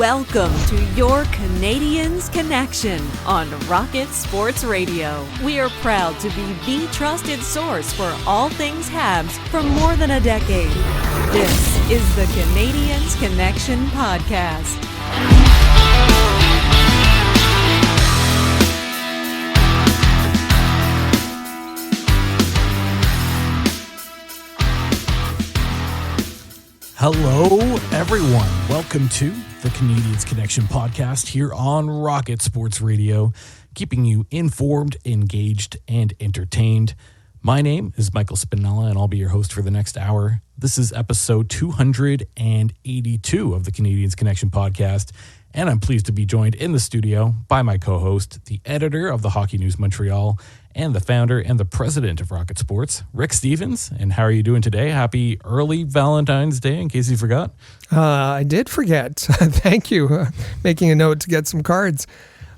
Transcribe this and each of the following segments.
Welcome to your Canadiens Connection on Rocket Sports Radio. We are proud to be the trusted source for all things Habs for more than a decade. This is the Canadiens Connection Podcast. Hello, everyone. Welcome to the Canadiens Connection podcast here on Rocket Sports Radio, keeping you informed, engaged, and entertained. My name is Michael Spinella, and I'll be your host for the next hour. This is episode 282 of the Canadiens Connection podcast, and I'm pleased to be joined in the studio by my co-host, the editor of the Hockey News Montreal, and the founder and the president of Rocket Sports, Rick Stevens. And how are you doing today? Happy early Valentine's Day, in case you forgot. I did forget. Thank you. Making a note to get some cards.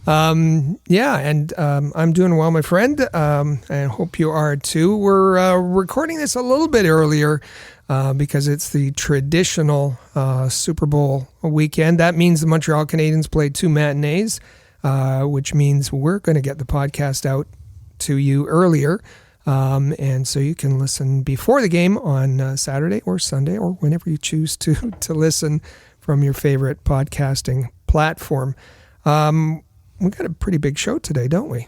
I'm doing well, my friend. I hope you are too. We're recording this a little bit earlier because it's the traditional Super Bowl weekend. That means the Montreal Canadiens played two matinees, which means we're going to get the podcast out to you earlier, and so you can listen before the game on Saturday or Sunday or whenever you choose to listen from your favorite podcasting platform. We got a pretty big show today, don't we?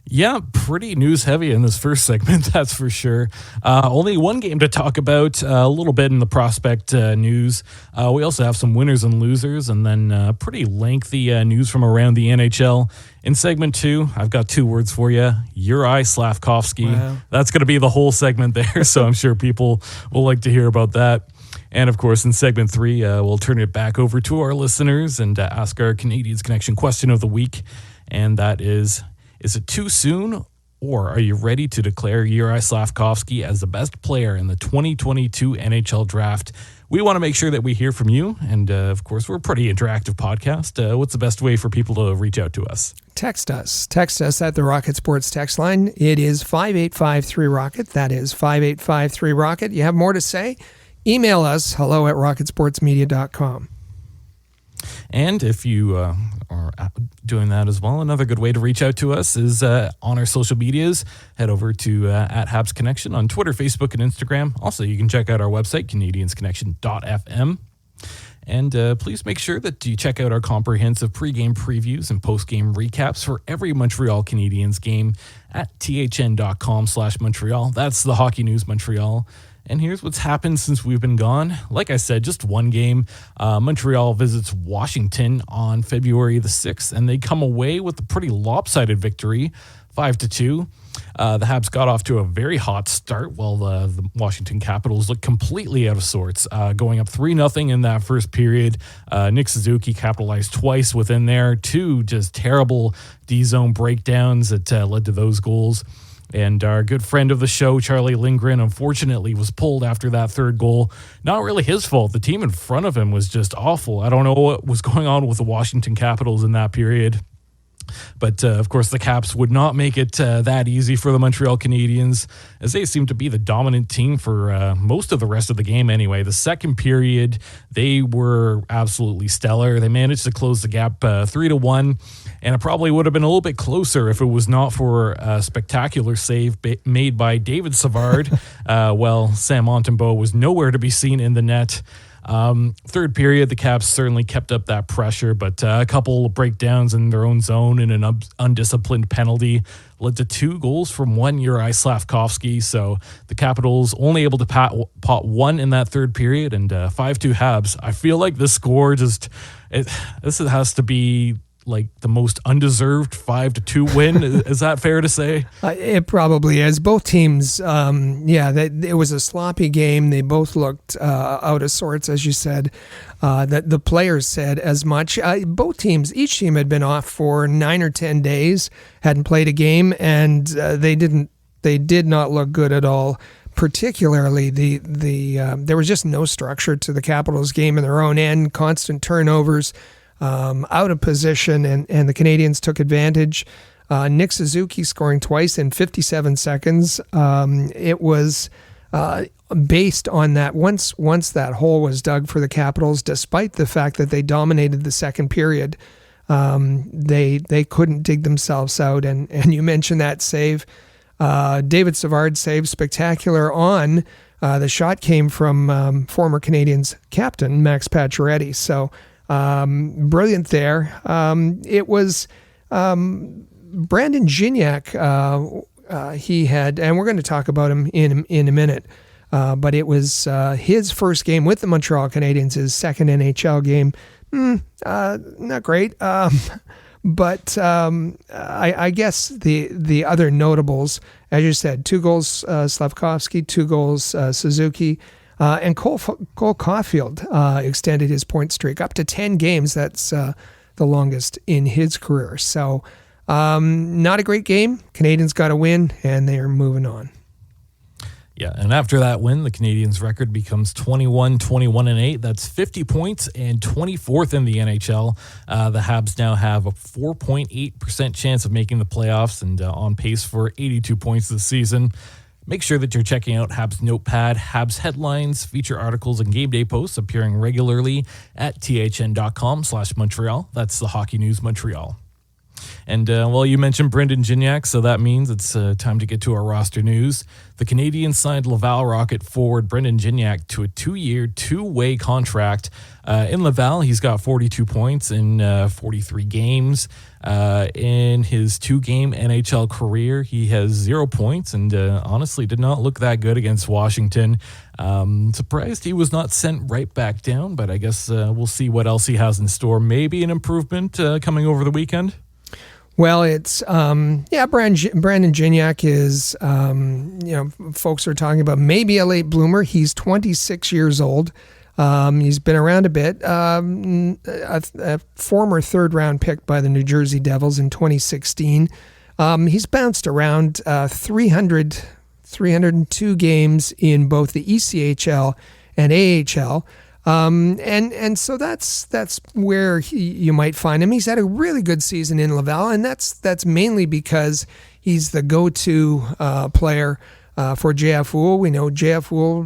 Yeah, pretty news heavy in this first segment, that's for sure. Only one game to talk about, a little bit in the prospect news. We also have some winners and losers, and then pretty lengthy news from around the NHL. In segment 2, I've got 2 words for you: Juraj Slafkovsky. Wow. That's going to be the whole segment there, so I'm sure people will like to hear about that. And of course, in segment 3, we'll turn it back over to our listeners and ask our Canadiens Connection question of the week, and that is it too soon, or are you ready to declare Juraj Slafkovsky as the best player in the 2022 NHL draft? We want to make sure that we hear from you, and of course, we're a pretty interactive podcast. What's the best way for people to reach out to us? Text us at the Rocket Sports text line. It is 5853-ROCKET. That is 5853-ROCKET. You have more to say? Email us, hello@rocketsportsmedia.com. And if you are doing that as well, another good way to reach out to us is on our social medias. Head over to at Habs Connection on Twitter, Facebook, and Instagram. Also, you can check out our website, canadiensconnection.fm. And please make sure that you check out our comprehensive pregame previews and postgame recaps for every Montreal Canadiens game at thn.com/Montreal. That's the Hockey News Montreal. And here's what's happened since we've been gone. Like I said, just one game. Montreal visits Washington on February the 6th, and they come away with a pretty lopsided victory, 5-2. The Habs got off to a very hot start while the Washington Capitals looked completely out of sorts, going up 3-0 in that first period. Nick Suzuki capitalized twice within there. 2 just terrible D-zone breakdowns that led to those goals. And our good friend of the show, Charlie Lindgren, unfortunately was pulled after that third goal. Not really his fault. The team in front of him was just awful. I don't know what was going on with the Washington Capitals in that period. But, of course, the Caps would not make it that easy for the Montreal Canadiens, as they seemed to be the dominant team for most of the rest of the game anyway. The second period, they were absolutely stellar. They managed to close the gap 3-1, and it probably would have been a little bit closer if it was not for a spectacular save made by David Savard. Sam Montembeault was nowhere to be seen in the net. Third period, the Caps certainly kept up that pressure, but a couple of breakdowns in their own zone and an undisciplined penalty led to 2 goals from one Juraj Slafkovsky. So the Capitals only able to pot 1 in that third period, and 5-2 Habs. I feel like this score this has to be like the most undeserved 5-2 win. Is that fair to say? It probably is. Both teams, it was a sloppy game. They both looked out of sorts, as you said. That the players said as much. Both teams, each team had been off for 9 or 10 days, hadn't played a game, and they did not look good at all. Particularly, there was just no structure to the Capitals game in their own end. Constant turnovers. Out of position, and the Canadiens took advantage. Nick Suzuki scoring twice in 57 seconds. It was based on that, once that hole was dug for the Capitals, despite the fact that they dominated the second period, they couldn't dig themselves out. And you mentioned that save, David Savard save, spectacular on the shot came from former Canadiens captain Max Pacioretty. So brilliant there. It was Brandon Gignac. He had, and we're going to talk about him in a minute. But it was his first game with the Montreal Canadiens, his second NHL game. Not great. But I guess the other notables, as you said, 2 goals Slafkovsky, 2 goals Suzuki, and Cole Caulfield extended his point streak up to 10 games. That's the longest in his career. So not a great game. Canadiens got a win, and they are moving on. Yeah, and after that win, the Canadiens' record becomes 21-21-8. That's 50 points and 24th in the NHL. The Habs now have a 4.8% chance of making the playoffs and on pace for 82 points this season. Make sure that you're checking out Habs Notepad. Habs headlines, feature articles, and game day posts appearing regularly at thn.com/Montreal. That's the Hockey News Montreal. And, you mentioned Brendan Gignac, so that means it's time to get to our roster news. The Canadiens signed Laval Rocket forward Brendan Gignac to a 2-year, 2-way contract. In Laval, he's got 42 points in 43 games. In his 2-game NHL career, he has 0 points and honestly did not look that good against Washington. Surprised he was not sent right back down, but I guess we'll see what else he has in store. Maybe an improvement coming over the weekend. Well, it's, Brandon Gignac is, folks are talking about maybe a late bloomer. He's 26 years old. He's been around a bit. A former third-round pick by the New Jersey Devils in 2016. He's bounced around 302 games in both the ECHL and AHL. And so that's where you might find him. He's had a really good season in Laval, and that's mainly because he's the go-to player for JF Wool. We know JF Wool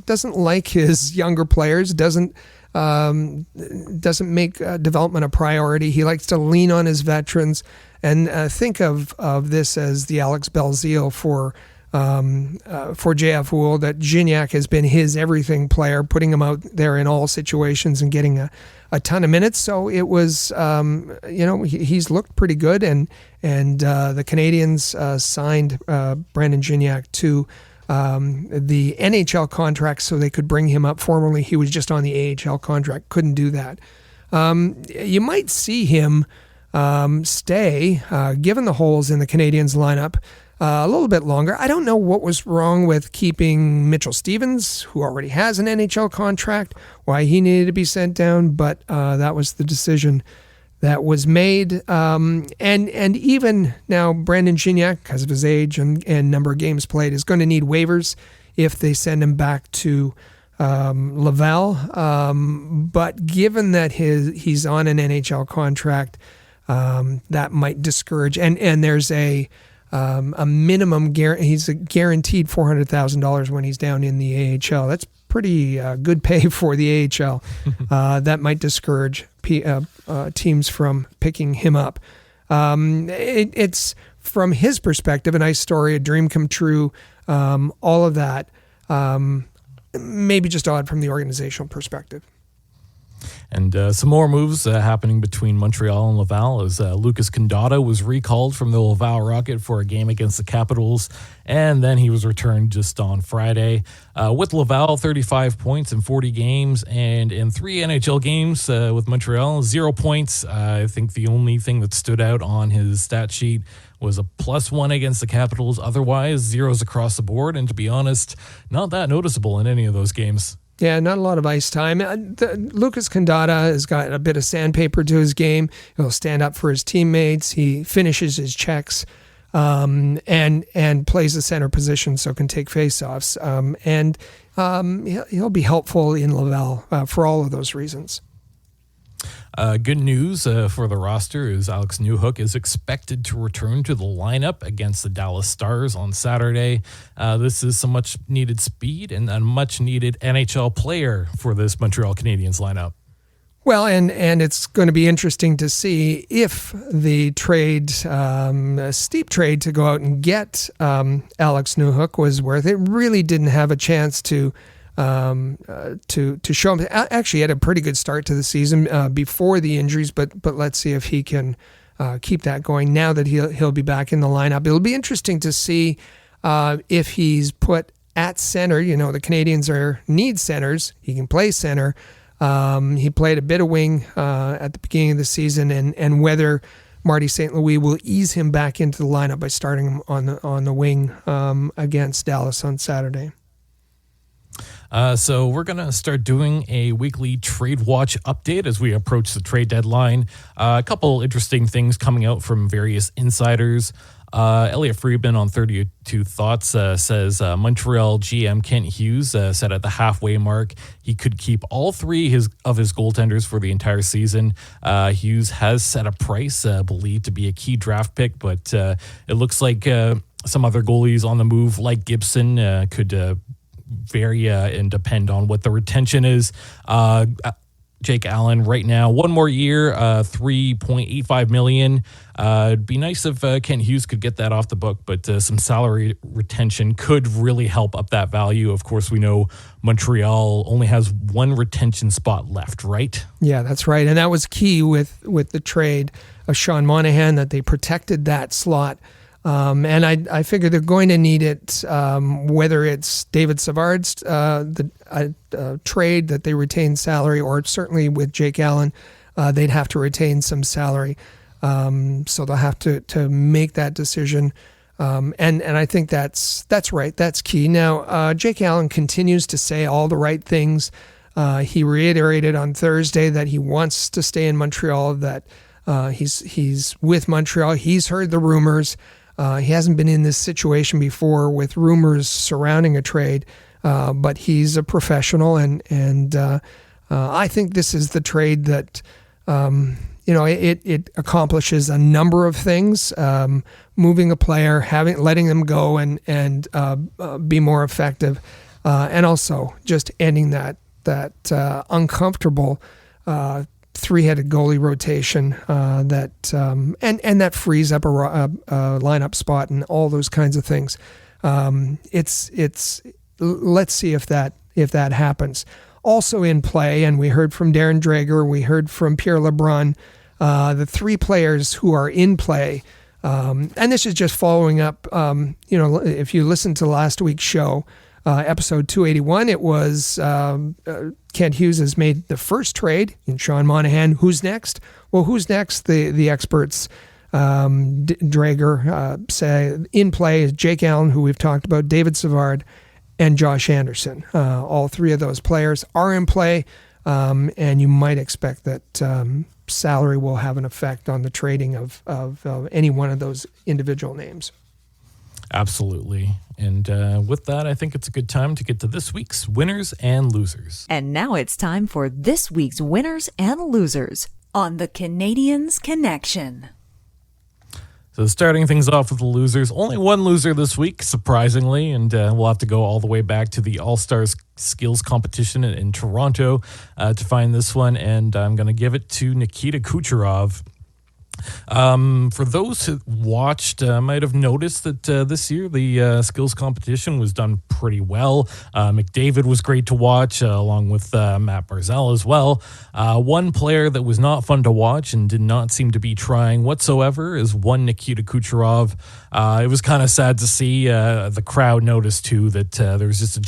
doesn't like his younger players, doesn't make development a priority. He likes to lean on his veterans, and think of this as the Alex Belzile for JF Wool, that Gignac has been his everything player, putting him out there in all situations and getting a ton of minutes. So it was, he's looked pretty good, and the Canadiens signed Brandon Gignac to the NHL contract so they could bring him up. Formerly, he was just on the AHL contract, couldn't do that. You might see him stay, given the holes in the Canadiens lineup, a little bit longer. I don't know what was wrong with keeping Mitchell Stevens, who already has an NHL contract, why he needed to be sent down, but that was the decision that was made. And even now, Brandon Gignac, because of his age and number of games played, is going to need waivers if they send him back to Laval. But given that he's on an NHL contract, that might discourage. And there's a minimum he's guaranteed $400,000 when he's down in the AHL. That's pretty good pay for the AHL. That might discourage teams from picking him up. It's from his perspective a nice story, a dream come true. All of that, maybe just odd from the organizational perspective. And some more moves happening between Montreal and Laval as Lucas Condotta was recalled from the Laval Rocket for a game against the Capitals, and then he was returned just on Friday. With Laval, 35 points in 40 games, and in 3 NHL games with Montreal, 0 points. I think the only thing that stood out on his stat sheet was a +1 against the Capitals. Otherwise, zeros across the board, and to be honest, not that noticeable in any of those games. Yeah, not a lot of ice time. Lucas Condotta has got a bit of sandpaper to his game. He'll stand up for his teammates. He finishes his checks and plays the center position, so can take faceoffs. He'll be helpful in Laval for all of those reasons. Good news for the roster is Alex Newhook is expected to return to the lineup against the Dallas Stars on Saturday. This is some much-needed speed and a much-needed NHL player for this Montreal Canadiens lineup. Well, and it's going to be interesting to see if the trade, a steep trade to go out and get Alex Newhook was worth it. Really didn't have a chance to show him. Actually, he had a pretty good start to the season before the injuries, but let's see if he can keep that going now that he'll be back in the lineup. It'll be interesting to see if he's put at center. You know, the Canadiens need centers. He can play center. He played a bit of wing at the beginning of the season, and whether Marty St. Louis will ease him back into the lineup by starting him on the wing against Dallas on Saturday. So we're going to start doing a weekly Trade Watch update as we approach the trade deadline. A couple interesting things coming out from various insiders. Elliot Friedman on 32 Thoughts says Montreal GM Kent Hughes said at the halfway mark he could keep all three of his goaltenders for the entire season. Hughes has set a price believed to be a key draft pick, but it looks like some other goalies on the move, like Gibson, could vary and depend on what the retention is. Jake Allen right now, one more year, $3.85 million. It'd be nice if Kent Hughes could get that off the book, but some salary retention could really help up that value. Of course, we know Montreal only has one retention spot left, right? Yeah, that's right. And that was key with the trade of Sean Monahan, that they protected that slot. And I figure they're going to need it, whether it's David Savard's trade that they retain salary, or certainly with Jake Allen, they'd have to retain some salary. So they'll have to make that decision. And I think that's right. That's key. Now, Jake Allen continues to say all the right things. He reiterated on Thursday that he wants to stay in Montreal, that he's with Montreal. He's heard the rumors. He hasn't been in this situation before with rumors surrounding a trade, but he's a professional, and I think this is the trade that it accomplishes a number of things: moving a player, letting them go, and be more effective, and also just ending that uncomfortable three-headed goalie rotation that frees up a lineup spot and all those kinds of things. Let's see if that happens. Also in play, and we heard from Darren Dreger, we heard from Pierre LeBrun, the three players who are in play. And this is just following up. If you listen to last week's show, episode 281, it was Kent Hughes has made the first trade in Sean Monahan. Who's next? Well, who's next? The experts, Drager, say in play is Jake Allen, who we've talked about, David Savard, and Josh Anderson. All three of those players are in play, and you might expect that salary will have an effect on the trading of any one of those individual names. Absolutely. And with that, I think it's a good time to get to this week's winners and losers. And now it's time for this week's winners and losers on the Canadiens Connection. So starting things off with the losers, only one loser this week, surprisingly, and we'll have to go all the way back to the All-Stars skills competition in Toronto to find this one, and I'm going to give it to Nikita Kucherov. For those who watched, might have noticed that this year the skills competition was done pretty well. McDavid was great to watch, along with Matt Barzal as well. One player that was not fun to watch and did not seem to be trying whatsoever is one Nikita Kucherov. It was kind of sad to see. The crowd noticed too that there was just a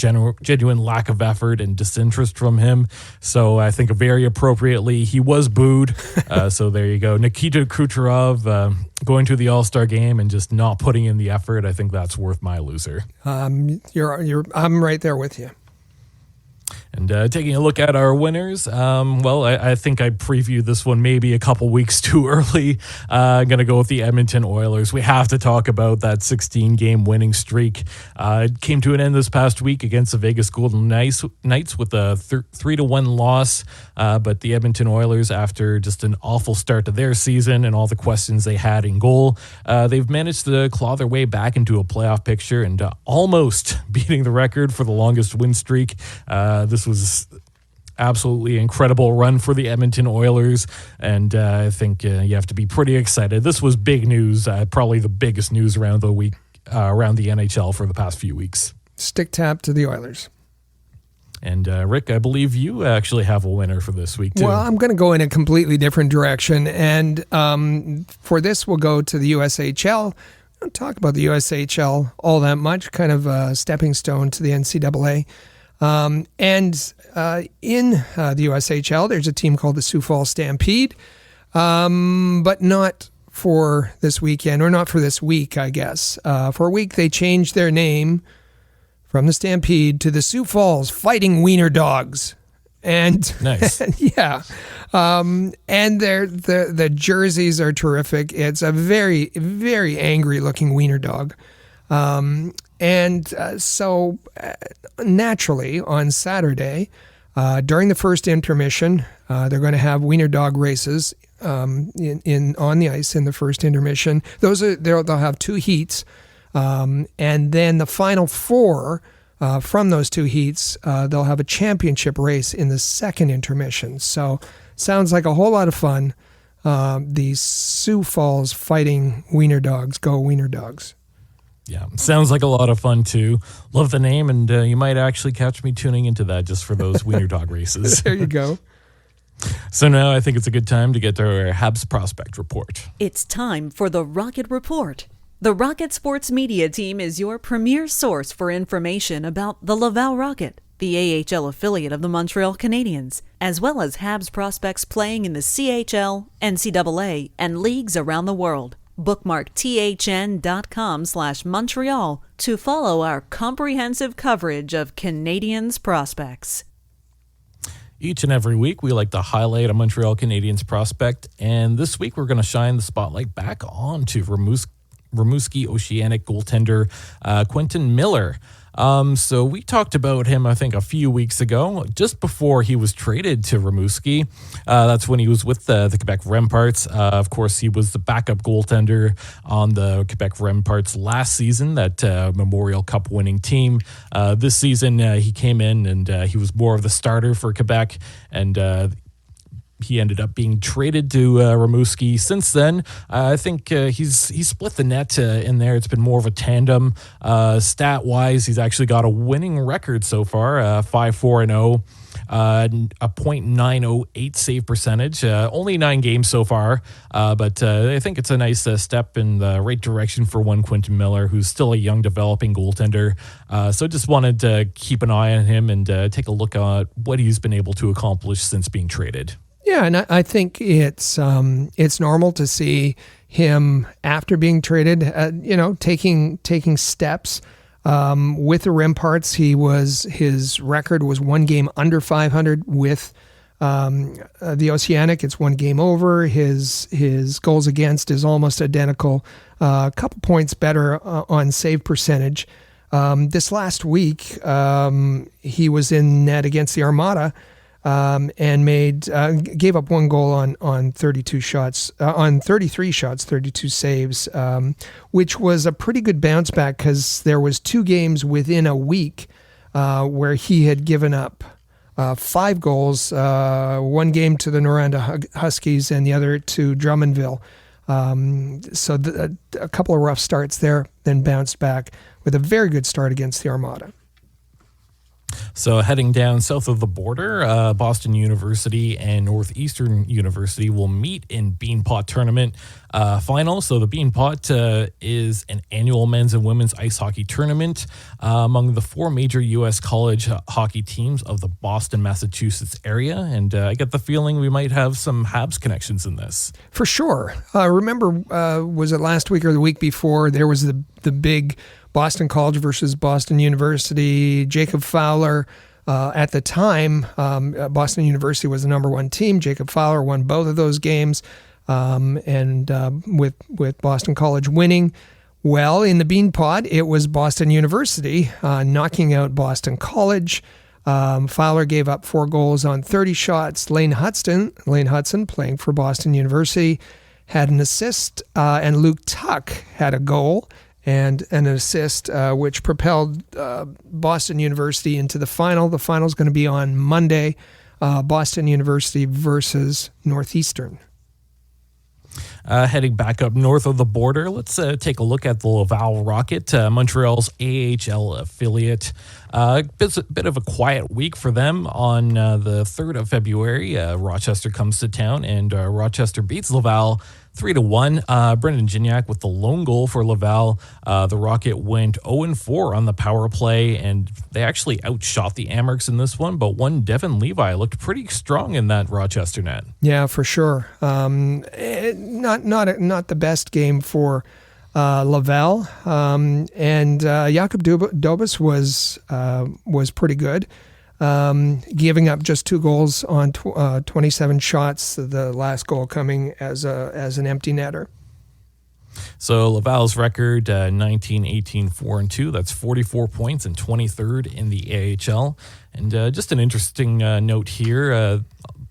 genuine lack of effort and disinterest from him. So I think very appropriately he was booed. So there you go, Nikita Kucherov going to the All-Star game and just not putting in the effort. I think that's worth my loser. I'm right there with you. And taking a look at our winners, I think I previewed this one maybe a couple weeks too early. I'm going to go with the Edmonton Oilers. We have to talk about that 16-game winning streak. It came to an end this past week against the Vegas Golden Knights with a 3-1 loss. But the Edmonton Oilers, after just an awful start to their season and all the questions they had in goal, they've managed to claw their way back into a playoff picture and almost beating the record for the longest win streak. This was absolutely incredible run for the Edmonton Oilers, and I think you have to be pretty excited. This was big news, probably the biggest news around the week, around the NHL for the past few weeks. Stick tap to the Oilers. And Rick, I believe you actually have a winner for this week, too. Well, I'm going to go in a completely different direction, and for this, we'll go to the USHL. I don't talk about the USHL all that much, kind of a stepping stone to the NCAA. And in the USHL, there's a team called the Sioux Falls Stampede, but not for this weekend, or not for this week, I guess. For a week, they changed their name from the Stampede to the Sioux Falls Fighting Wiener Dogs. And nice. Yeah. And the jerseys are terrific. It's a very, very angry looking wiener dog. So naturally on Saturday, during the first intermission, they're going to have wiener dog races on the ice in the first intermission. They'll have 2 heats, and then the final 4 from those 2 heats, they'll have a championship race in the second intermission. So sounds like a whole lot of fun. The Sioux Falls Fighting Wiener Dogs. Go Wiener Dogs. Yeah, sounds like a lot of fun, too. Love the name, and you might actually catch me tuning into that just for those wiener dog races. There you go. So now I think it's a good time to get to our Habs prospect report. It's time for the Rocket Report. The Rocket Sports Media Team is your premier source for information about the Laval Rocket, the AHL affiliate of the Montreal Canadiens, as well as Habs prospects playing in the CHL, NCAA, and leagues around the world. Bookmark thn.com/Montreal to follow our comprehensive coverage of Canadiens prospects. Each and every week, we like to highlight a Montreal Canadiens prospect, and this week we're going to shine the spotlight back onto Rimouski Oceanic goaltender Quentin Miller. So we talked about him, I think, a few weeks ago, just before he was traded to Rimouski. That's when he was with the Quebec Remparts. Of course, he was the backup goaltender on the Quebec Remparts last season, that Memorial Cup winning team. This season, he came in and he was more of the starter for Quebec, and he ended up being traded to Rimouski. Since then, I think he's split the net in there. It's been more of a tandem. Stat-wise, he's actually got a winning record so far, 5-4-0, a .908 save percentage. Only 9 games so far, but I think it's a nice step in the right direction for one Quentin Miller, who's still a young, developing goaltender. So just wanted to keep an eye on him and take a look at what he's been able to accomplish since being traded. Yeah, and I think it's normal to see him after being traded, taking steps. With the Remparts, his record was 1 game under 500. With the Oceanic, it's 1 game over. His goals against is almost identical. A couple points better on save percentage. This last week, he was in net against the Armada. And gave up 1 goal on 32 shots, on 33 shots, 32 saves, which was a pretty good bounce back because there was 2 games within a week where he had given up 5 goals, 1 game to the Noranda Huskies and the other to Drummondville. So a couple of rough starts there, then bounced back with a very good start against the Armada. So heading down south of the border, Boston University and Northeastern University will meet in Beanpot Tournament final. So the Beanpot is an annual men's and women's ice hockey tournament among the 4 major U.S. college hockey teams of the Boston, Massachusetts area. And I get the feeling we might have some Habs connections in this. For sure. Remember, was it last week or the week before, there was the big Boston College versus Boston University, Jacob Fowler At the time, Boston University was the number one team. Jacob Fowler won both of those games, and with Boston College winning. Well, in the Bean Pod, it was Boston University knocking out Boston College. Fowler gave up 4 goals on 30 shots. Lane Hudson, playing for Boston University, had an assist, and Luke Tuck had a goal and an assist, which propelled Boston University into the final. The final is going to be on Monday, Boston University versus Northeastern. Heading back up north of the border, let's take a look at the Laval Rocket, Montreal's AHL affiliate. Bit of a quiet week for them. On the 3rd of February, Rochester comes to town, and Rochester beats Laval 3-1. Brendan Gignac with the lone goal for Laval. The Rocket went 0-4 on the power play, and they actually outshot the Amerks in this one, but one Devin Levi looked pretty strong in that Rochester net. Yeah, for sure. Not the best game for Laval, and Jakub Dobas was pretty good, giving up just 2 goals on 27 shots. The last goal coming as an empty netter. So Laval's record 19-18-4-2. That's 44 points and 23rd in the AHL. And just an interesting note here.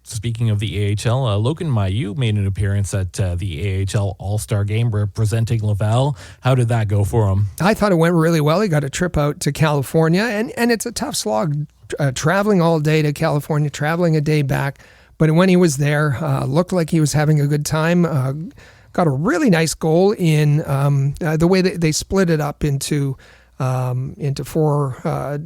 Speaking of the AHL, Logan Mailloux made an appearance at the AHL All-Star Game representing Laval. How did that go for him? I thought it went really well. He got a trip out to California, and it's a tough slog traveling all day to California, traveling a day back. But when he was there, looked like he was having a good time. Got a really nice goal in the way that they split it up into 4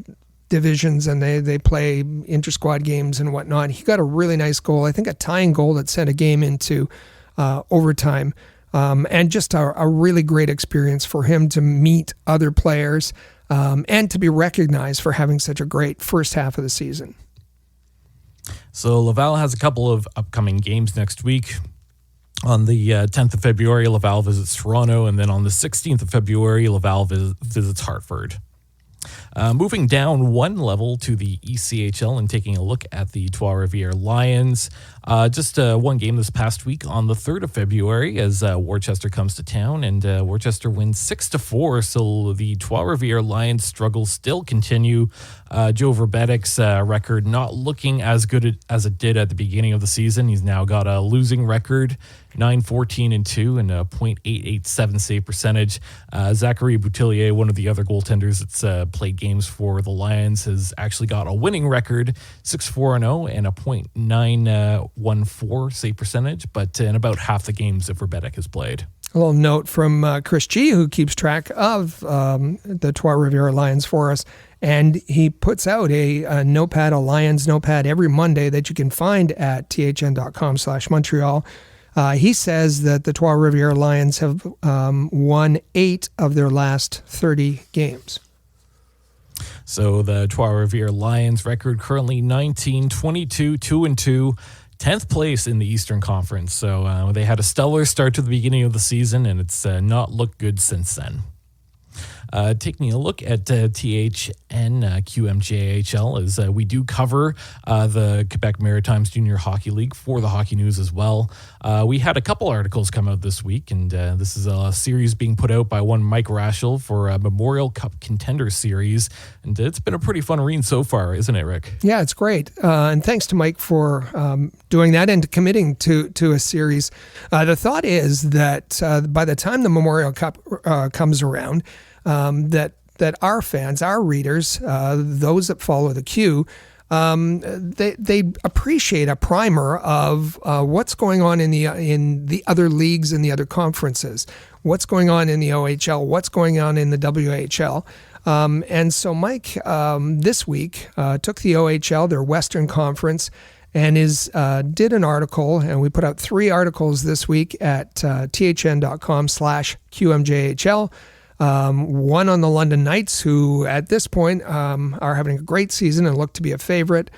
divisions, and they play inter-squad games and whatnot. He got a really nice goal, I think a tying goal that sent a game into overtime, and just a really great experience for him to meet other players and to be recognized for having such a great first half of the season. So Laval has a couple of upcoming games next week. On the 10th of February, Laval visits Toronto, and then on the 16th of February, Laval visits Hartford. Moving down one level to the ECHL and taking a look at the Trois-Rivières Lions. Just one game this past week on the 3rd of February as Worcester comes to town, and Worcester wins 6-4. So the Trois-Rivières Lions struggles still continue. Joe Verbedik's record not looking as good as it did at the beginning of the season. He's now got a losing record, 9-14-2 and a .887 save percentage. Zachary Boutillier, one of the other goaltenders that's played games for the Lions, has actually got a winning record, 6-4-0 and a .914 save percentage, but in about half the games that Verbedik has played. A little note from Chris G, who keeps track of the Trois-Rivières Lions for us, and he puts out a notepad, a Lions notepad every Monday that you can find at thn.com/Montreal. He says that the Trois-Rivières Lions have won 8 of their last 30 games. So the Trois-Rivières Lions record currently 19-22, 2-2, 10th place in the Eastern Conference. So they had a stellar start to the beginning of the season, and it's not looked good since then. Taking a look at THN QMJHL, as we do cover the Quebec Maritimes Junior Hockey League for the Hockey News as well. We had a couple articles come out this week, and this is a series being put out by one Mike Raschel for a Memorial Cup Contender Series, and it's been a pretty fun read so far, isn't it, Rick? Yeah, it's great, and thanks to Mike for doing that and committing to a series. The thought is that by the time the Memorial Cup comes around, that our fans, our readers, those that follow the Q, they appreciate a primer of what's going on in the other leagues and the other conferences, what's going on in the OHL, what's going on in the WHL. And so Mike this week took the OHL, their Western Conference, and did an article, and we put out 3 articles this week at thn.com/QMJHL. One on the London Knights, who at this point are having a great season and look to be a favorite.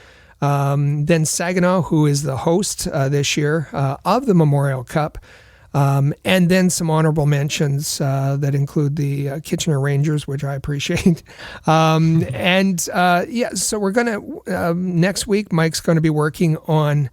Then Saginaw, who is the host this year of the Memorial Cup. And then some honorable mentions that include the Kitchener Rangers, which I appreciate. So we're going to, next week, Mike's going to be working on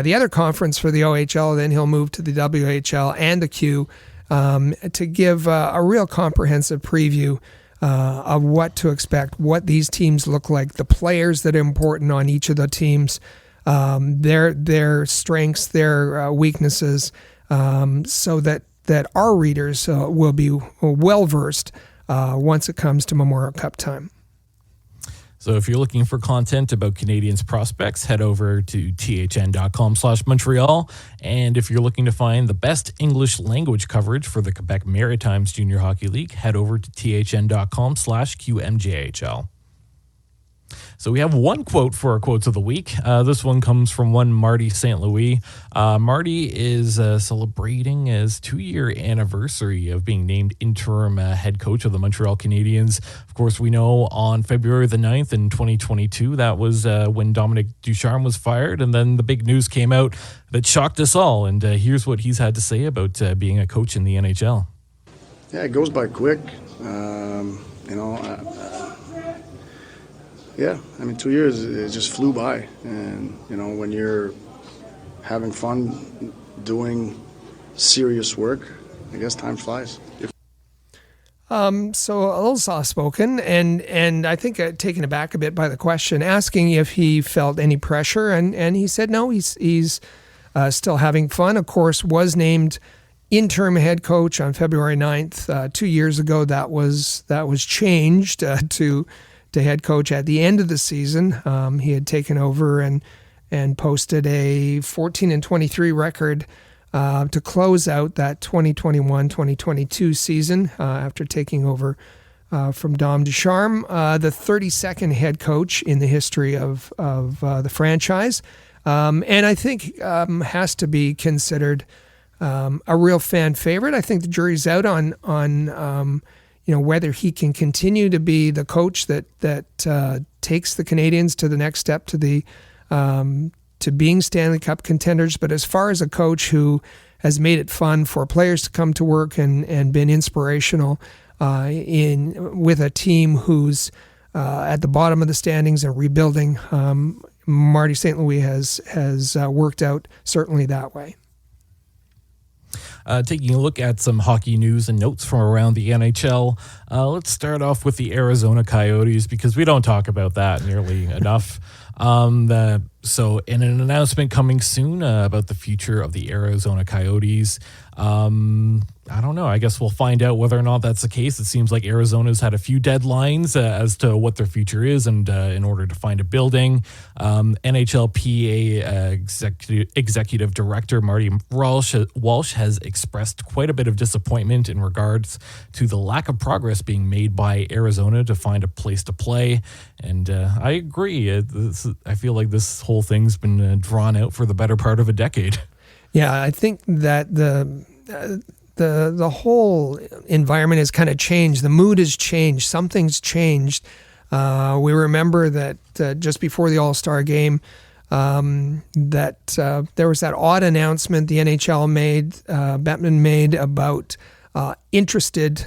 the other conference for the OHL. Then he'll move to the WHL and the Q to give a real comprehensive preview of what to expect, what these teams look like, the players that are important on each of the teams, their strengths, their weaknesses, so that our readers will be well versed once it comes to Memorial Cup time. So if you're looking for content about Canadiens prospects, head over to thn.com/Montreal. And if you're looking to find the best English language coverage for the Quebec Maritimes Junior Hockey League, head over to thn.com/QMJHL. So we have one quote for our quotes of the week. This one comes from one Marty St. Louis. Marty is celebrating his 2-year anniversary of being named interim head coach of the Montreal Canadiens. Of course, we know on February the 9th in 2022, that was when Dominic Ducharme was fired. And then the big news came out that shocked us all. And here's what he's had to say about being a coach in the NHL. Yeah, it goes by quick. Yeah, 2 years, it just flew by. And, when you're having fun doing serious work, I guess time flies. So a little soft-spoken, and I think taken aback a bit by the question, asking if he felt any pressure, and he said no, he's still having fun. Of course, was named interim head coach on February 9th. 2 years ago, that was changed to head coach at the end of the season. He had taken over and posted a 14-23 record to close out that 2021-2022 season after taking over from Dom Ducharme, the 32nd head coach in the history of the franchise, and I think has to be considered a real fan favorite. I think the jury's out on whether he can continue to be the coach that takes the Canadiens to the next step to being Stanley Cup contenders. But as far as a coach who has made it fun for players to come to work and been inspirational with a team who's at the bottom of the standings and rebuilding, Marty St. Louis has worked out certainly that way. Taking a look at some hockey news and notes from around the NHL, let's start off with the Arizona Coyotes because we don't talk about that nearly enough. So in an announcement coming soon about the future of the Arizona Coyotes, I don't know. I guess we'll find out whether or not that's the case. It seems like Arizona's had a few deadlines as to what their future is, and in order to find a building, NHLPA executive director Marty Walsh has expressed quite a bit of disappointment in regards to the lack of progress being made by Arizona to find a place to play. And I agree. I feel like this whole thing's been drawn out for the better part of a decade. Yeah, I think that the whole environment has kind of changed. The mood has changed. Something's changed. We remember that just before the All-Star game, that there was that odd announcement the NHL made, Bettman made about interested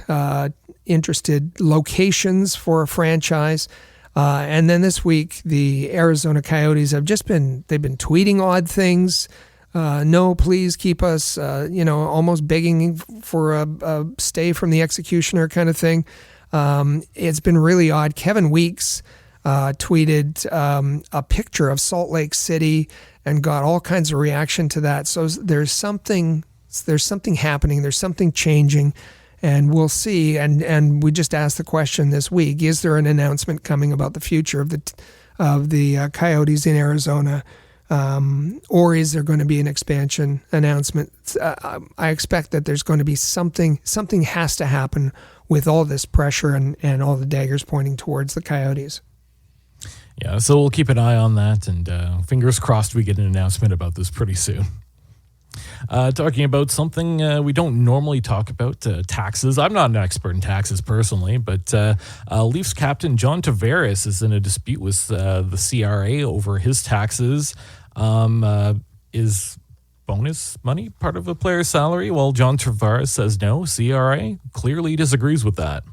locations for a franchise. And then this week, the Arizona Coyotes have they've been tweeting odd things. No, please keep us, almost begging for a stay from the executioner kind of thing. It's been really odd. Kevin Weeks tweeted a picture of Salt Lake City and got all kinds of reaction to that. So there's something happening. There's something changing, and we'll see. And we just asked the question this week: is there an announcement coming about the future of the Coyotes in Arizona? Or is there going to be an expansion announcement? I expect that there's going to be something has to happen with all this pressure and all the daggers pointing towards the Coyotes. Yeah, so we'll keep an eye on that, and fingers crossed we get an announcement about this pretty soon. Talking about something we don't normally talk about, taxes. I'm not an expert in taxes personally, but Leafs captain John Tavares is in a dispute with the CRA over his taxes. Is bonus money part of a player's salary? Well, John Tavares says no. CRA clearly disagrees with that.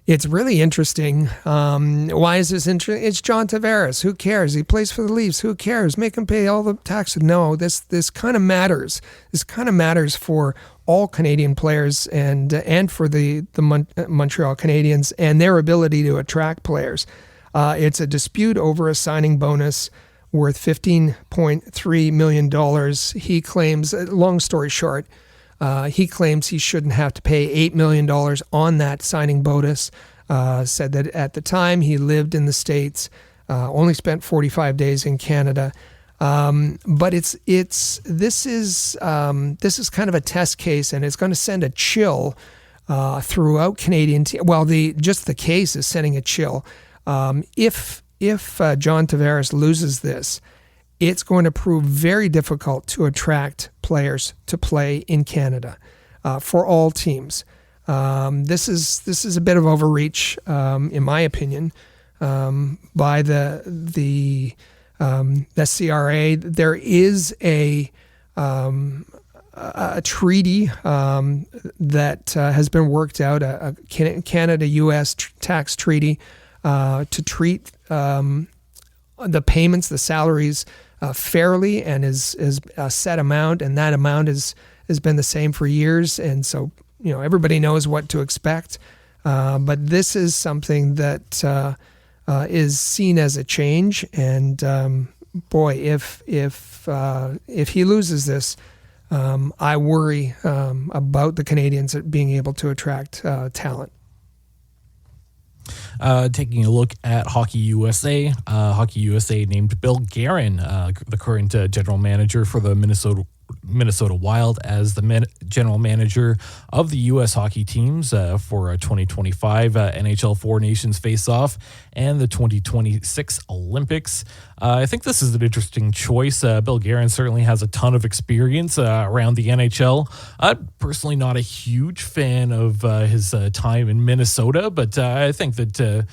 It's really interesting. Why is this interesting? It's John Tavares. Who cares? He plays for the Leafs. Who cares? Make him pay all the taxes. No, this kind of matters. This kind of matters for all Canadian players and for the Montreal Canadiens and their ability to attract players. It's a dispute over a signing bonus worth $15.3 million. He claims, long story short, he claims he shouldn't have to pay $8 million on that signing bonus. Said that at the time he lived in the States, only spent 45 days in Canada. But this is kind of a test case, and it's going to send a chill throughout Canadian team. Well, just the case is sending a chill. If John Tavares loses this, it's going to prove very difficult to attract players to play in Canada for all teams. This is a bit of overreach, in my opinion, by the CRA. There is a treaty that has been worked out, a Canada-U.S. tax treaty to treat the payments, the salaries, fairly, and is a set amount, and that amount has been the same for years, and so everybody knows what to expect. But this is something that is seen as a change, and boy, if he loses this, I worry about the Canadiens being able to attract talent. Taking a look at Hockey USA, Hockey USA named Bill Guerin, the current general manager for the Minnesota Wild, as the general manager of the U.S. hockey teams for 2025 NHL Four Nations Face-Off and the 2026 Olympics. I think this is an interesting choice. Bill Guerin certainly has a ton of experience around the NHL. I'm personally not a huge fan of his time in Minnesota, but I think that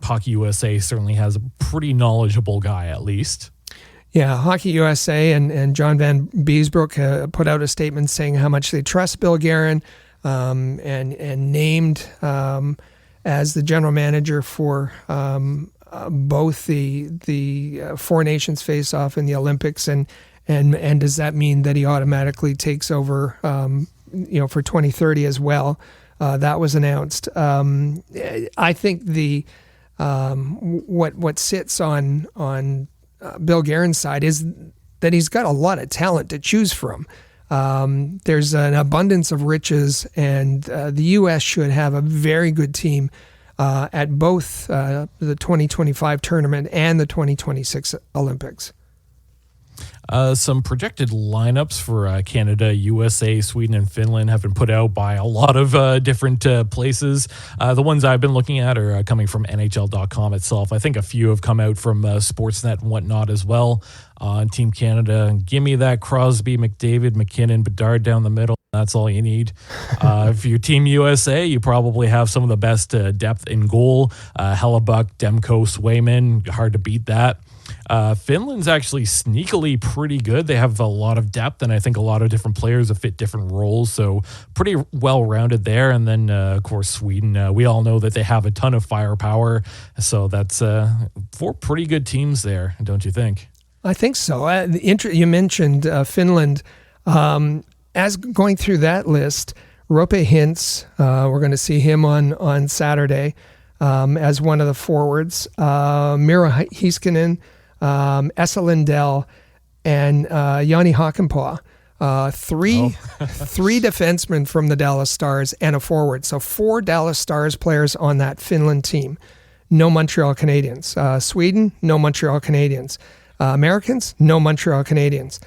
Hockey USA certainly has a pretty knowledgeable guy, at least. Yeah, Hockey USA and John Van Beesbroek put out a statement saying how much they trust Bill Guerin, and named as the general manager for both the Four Nations face-off and the Olympics, and does that mean that he automatically takes over for 2030 as well? That was announced. I think what sits on Bill Guerin's side is that he's got a lot of talent to choose from. There's an abundance of riches, and the U.S. should have a very good team at both the 2025 tournament and the 2026 Olympics. Some projected lineups for Canada, USA, Sweden, and Finland have been put out by a lot of different places. The ones I've been looking at are coming from NHL.com itself. I think a few have come out from Sportsnet and whatnot as well. On Team Canada, give me that Crosby, McDavid, McKinnon, Bedard down the middle. That's all you need. If you're Team USA, you probably have some of the best depth in goal. Hellebuck, Demko, Swayman, hard to beat that. Finland's actually sneakily pretty good. They have a lot of depth, and I think a lot of different players that fit different roles, so pretty well-rounded there. And then, of course, Sweden. We all know that they have a ton of firepower, so that's four pretty good teams there, don't you think? I think so. You mentioned Finland. As going through that list, Roope Hintz, we're going to see him on Saturday as one of the forwards. Miro Heiskanen, Esa Lindell, and Jani Hakanpää. Three defensemen from the Dallas Stars and a forward. So 4 Dallas Stars players on that Finland team. No Montreal Canadiens. Sweden, no Montreal Canadiens. Americans, no Montreal Canadiens.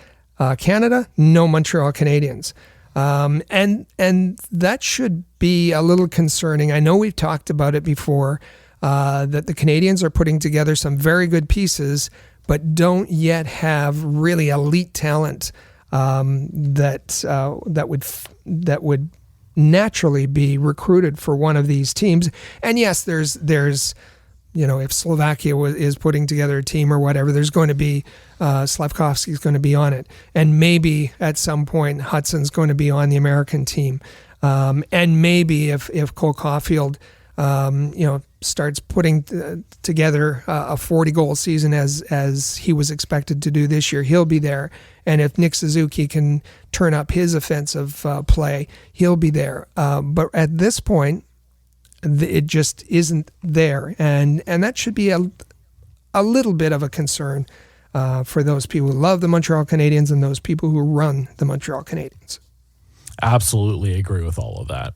Canada, no Montreal Canadiens. And that should be a little concerning. I know we've talked about it before, that the Canadiens are putting together some very good pieces, but don't yet have really elite talent that would naturally be recruited for one of these teams. And yes, there's if Slovakia is putting together a team or whatever, there's going to be Slafkovsky's going to be on it, and maybe at some point Hudson's going to be on the American team, and maybe if Cole Caulfield starts putting together a 40-goal season as he was expected to do this year, he'll be there. And if Nick Suzuki can turn up his offensive play, he'll be there. But at this point, it just isn't there, and that should be a little bit of a concern for those people who love the Montreal Canadiens and those people who run the Montreal Canadiens. Absolutely agree with all of that.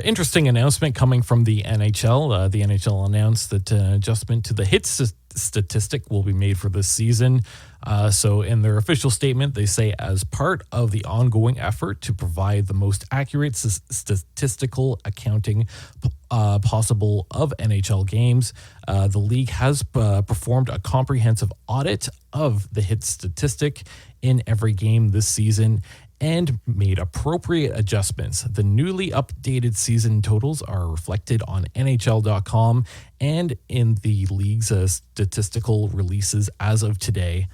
Interesting announcement coming from the NHL. The NHL announced that adjustment to the hits statistic will be made for this season. So in their official statement, they say, as part of the ongoing effort to provide the most accurate statistical accounting possible of NHL games, the league has performed a comprehensive audit of the hit statistic in every game this season and made appropriate adjustments. The newly updated season totals are reflected on NHL.com and in the league's statistical releases as of today.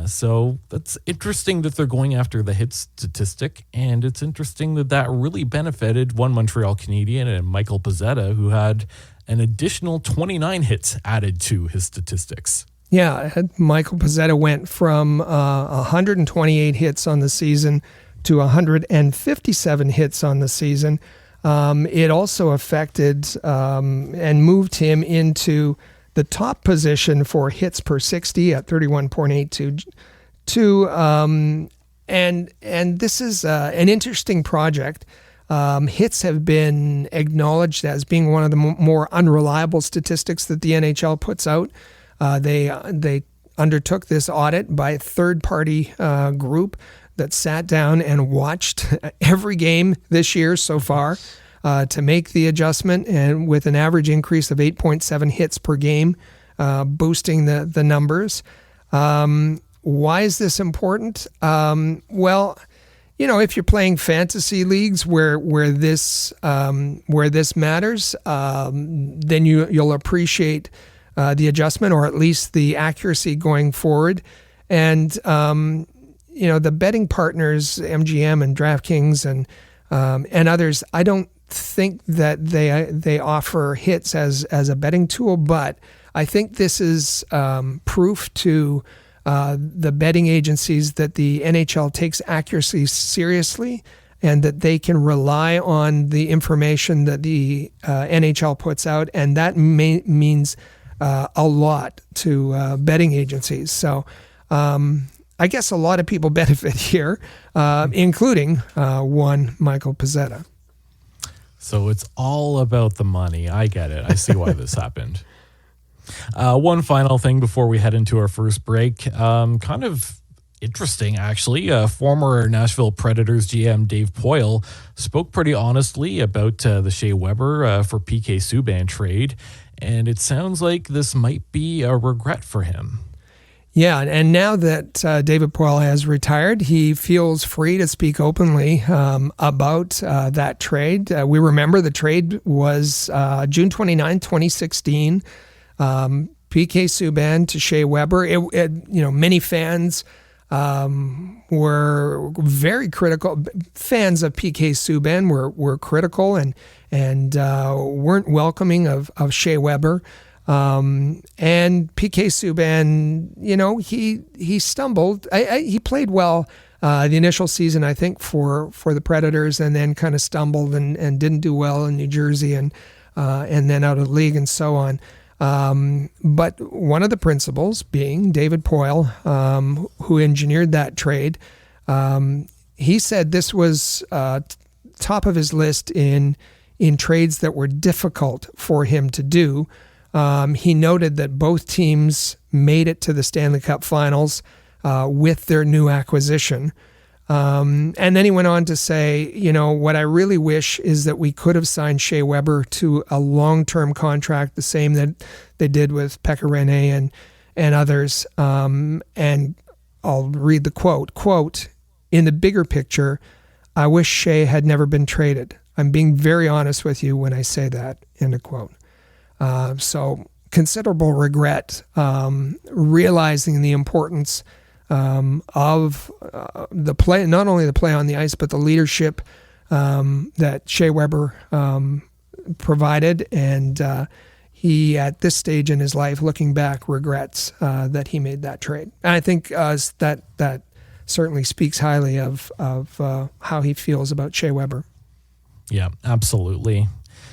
So that's interesting that they're going after the hit statistic, and it's interesting that really benefited one Montreal Canadian and Michael Pezzetta, who had an additional 29 hits added to his statistics. Yeah, Michael Pezzetta went from 128 hits on the season to 157 hits on the season. It also affected and moved him into the top position for hits per 60 at 31.82. And this is an interesting project. Hits have been acknowledged as being one of the more unreliable statistics that the NHL puts out. They undertook this audit by a third-party group that sat down and watched every game this year so far to make the adjustment, and with an average increase of 8.7 hits per game, boosting the numbers. Why is this important? Well, if you're playing fantasy leagues where this matters, then you'll appreciate the adjustment, or at least the accuracy going forward. And the betting partners, MGM and DraftKings and others, I don't think that they offer hits as a betting tool, but I think this is proof to the betting agencies that the NHL takes accuracy seriously, and that they can rely on the information that the NHL puts out, and that means a lot to betting agencies. So I guess a lot of people benefit here, including one Michael Pezzetta. So it's all about the money. I get it. I see why this happened. One final thing before we head into our first break. Kind of interesting, actually. Former Nashville Predators GM Dave Poile spoke pretty honestly about the Shea Weber for PK Subban trade, and it sounds like this might be a regret for him. Yeah, and now that David Poile has retired, he feels free to speak openly about that trade. We remember the trade was June 29, 2016. PK Subban to Shea Weber. Many fans were very critical. Fans of PK Subban were critical and weren't welcoming of Shea Weber. And PK Subban, he stumbled. He played well the initial season, I think, for the Predators, and then kind of stumbled and didn't do well in New Jersey and then out of the league and so on. But one of the principals, being David Poile, who engineered that trade, he said this was top of his list in trades that were difficult for him to do. He noted that both teams made it to the Stanley Cup Finals with their new acquisition. And then he went on to say, what I really wish is that we could have signed Shea Weber to a long-term contract, the same that they did with Pekka Rinne and others. And I'll read the quote, in the bigger picture, I wish Shea had never been traded. I'm being very honest with you when I say that, end of quote. So considerable regret, realizing the importance of the play, not only the play on the ice, but the leadership that Shea Weber provided. And he, at this stage in his life, looking back, regrets that he made that trade. And I think that certainly speaks highly of how he feels about Shea Weber. Yeah, absolutely.